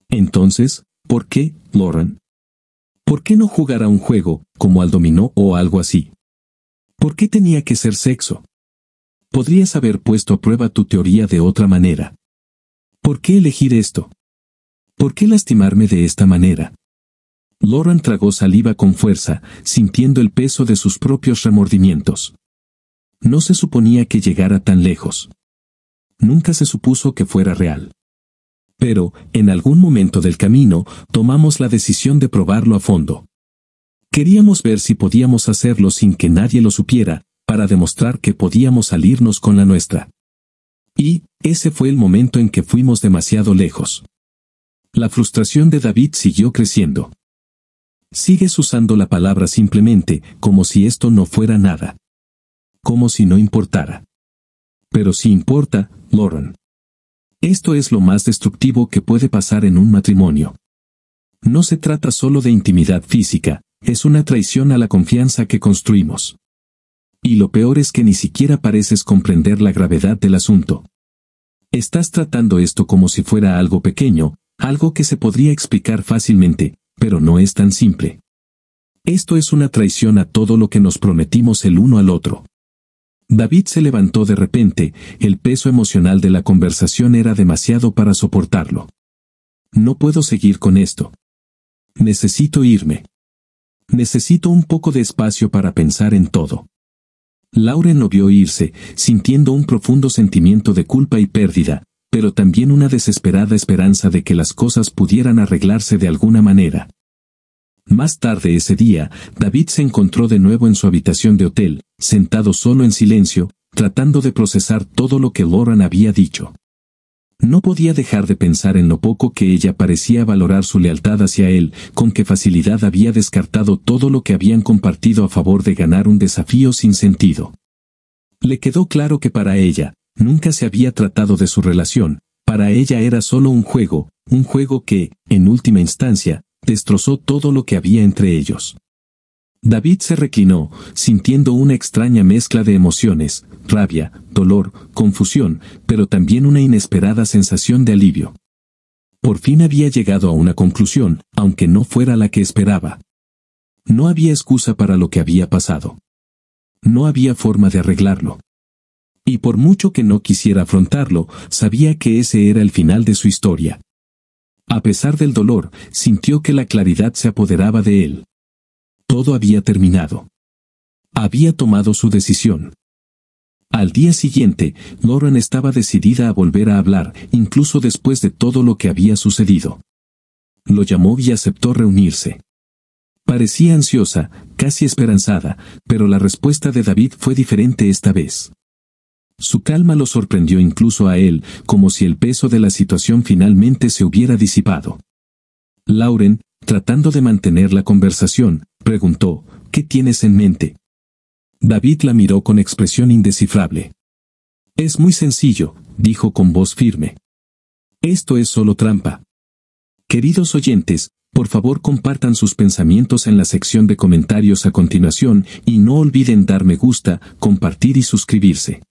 Entonces, ¿por qué, Lauren? ¿Por qué no jugar a un juego, como al dominó o algo así? ¿Por qué tenía que ser sexo? Podrías haber puesto a prueba tu teoría de otra manera. ¿Por qué elegir esto? ¿Por qué lastimarme de esta manera? Lauren tragó saliva con fuerza, sintiendo el peso de sus propios remordimientos. No se suponía que llegara tan lejos. Nunca se supuso que fuera real. Pero, en algún momento del camino, tomamos la decisión de probarlo a fondo. Queríamos ver si podíamos hacerlo sin que nadie lo supiera, para demostrar que podíamos salirnos con la nuestra. Y, ese fue el momento en que fuimos demasiado lejos. La frustración de David siguió creciendo. Sigues usando la palabra simplemente, como si esto no fuera nada. Como si no importara. Pero sí importa, Lauren. Esto es lo más destructivo que puede pasar en un matrimonio. No se trata solo de intimidad física, es una traición a la confianza que construimos. Y lo peor es que ni siquiera pareces comprender la gravedad del asunto. Estás tratando esto como si fuera algo pequeño, algo que se podría explicar fácilmente, pero no es tan simple. Esto es una traición a todo lo que nos prometimos el uno al otro. David se levantó de repente, el peso emocional de la conversación era demasiado para soportarlo. No puedo seguir con esto. Necesito irme. Necesito un poco de espacio para pensar en todo. Lauren lo vio irse, sintiendo un profundo sentimiento de culpa y pérdida, pero también una desesperada esperanza de que las cosas pudieran arreglarse de alguna manera. Más tarde ese día, David se encontró de nuevo en su habitación de hotel, sentado solo en silencio, tratando de procesar todo lo que Lauren había dicho. No podía dejar de pensar en lo poco que ella parecía valorar su lealtad hacia él, con qué facilidad había descartado todo lo que habían compartido a favor de ganar un desafío sin sentido. Le quedó claro que para ella, nunca se había tratado de su relación, para ella era solo un juego que, en última instancia, destrozó todo lo que había entre ellos. David se reclinó, sintiendo una extraña mezcla de emociones, rabia, dolor, confusión, pero también una inesperada sensación de alivio. Por fin había llegado a una conclusión, aunque no fuera la que esperaba. No había excusa para lo que había pasado. No había forma de arreglarlo. Y por mucho que no quisiera afrontarlo, sabía que ese era el final de su historia. A pesar del dolor, sintió que la claridad se apoderaba de él. Todo había terminado. Había tomado su decisión. Al día siguiente, Lauren estaba decidida a volver a hablar, incluso después de todo lo que había sucedido. Lo llamó y aceptó reunirse. Parecía ansiosa, casi esperanzada, pero la respuesta de David fue diferente esta vez. Su calma lo sorprendió incluso a él, como si el peso de la situación finalmente se hubiera disipado. Lauren, tratando de mantener la conversación, preguntó, ¿qué tienes en mente? David la miró con expresión indescifrable. Es muy sencillo, dijo con voz firme. Esto es solo trampa. Queridos oyentes, por favor compartan sus pensamientos en la sección de comentarios a continuación y no olviden dar me gusta, compartir y suscribirse.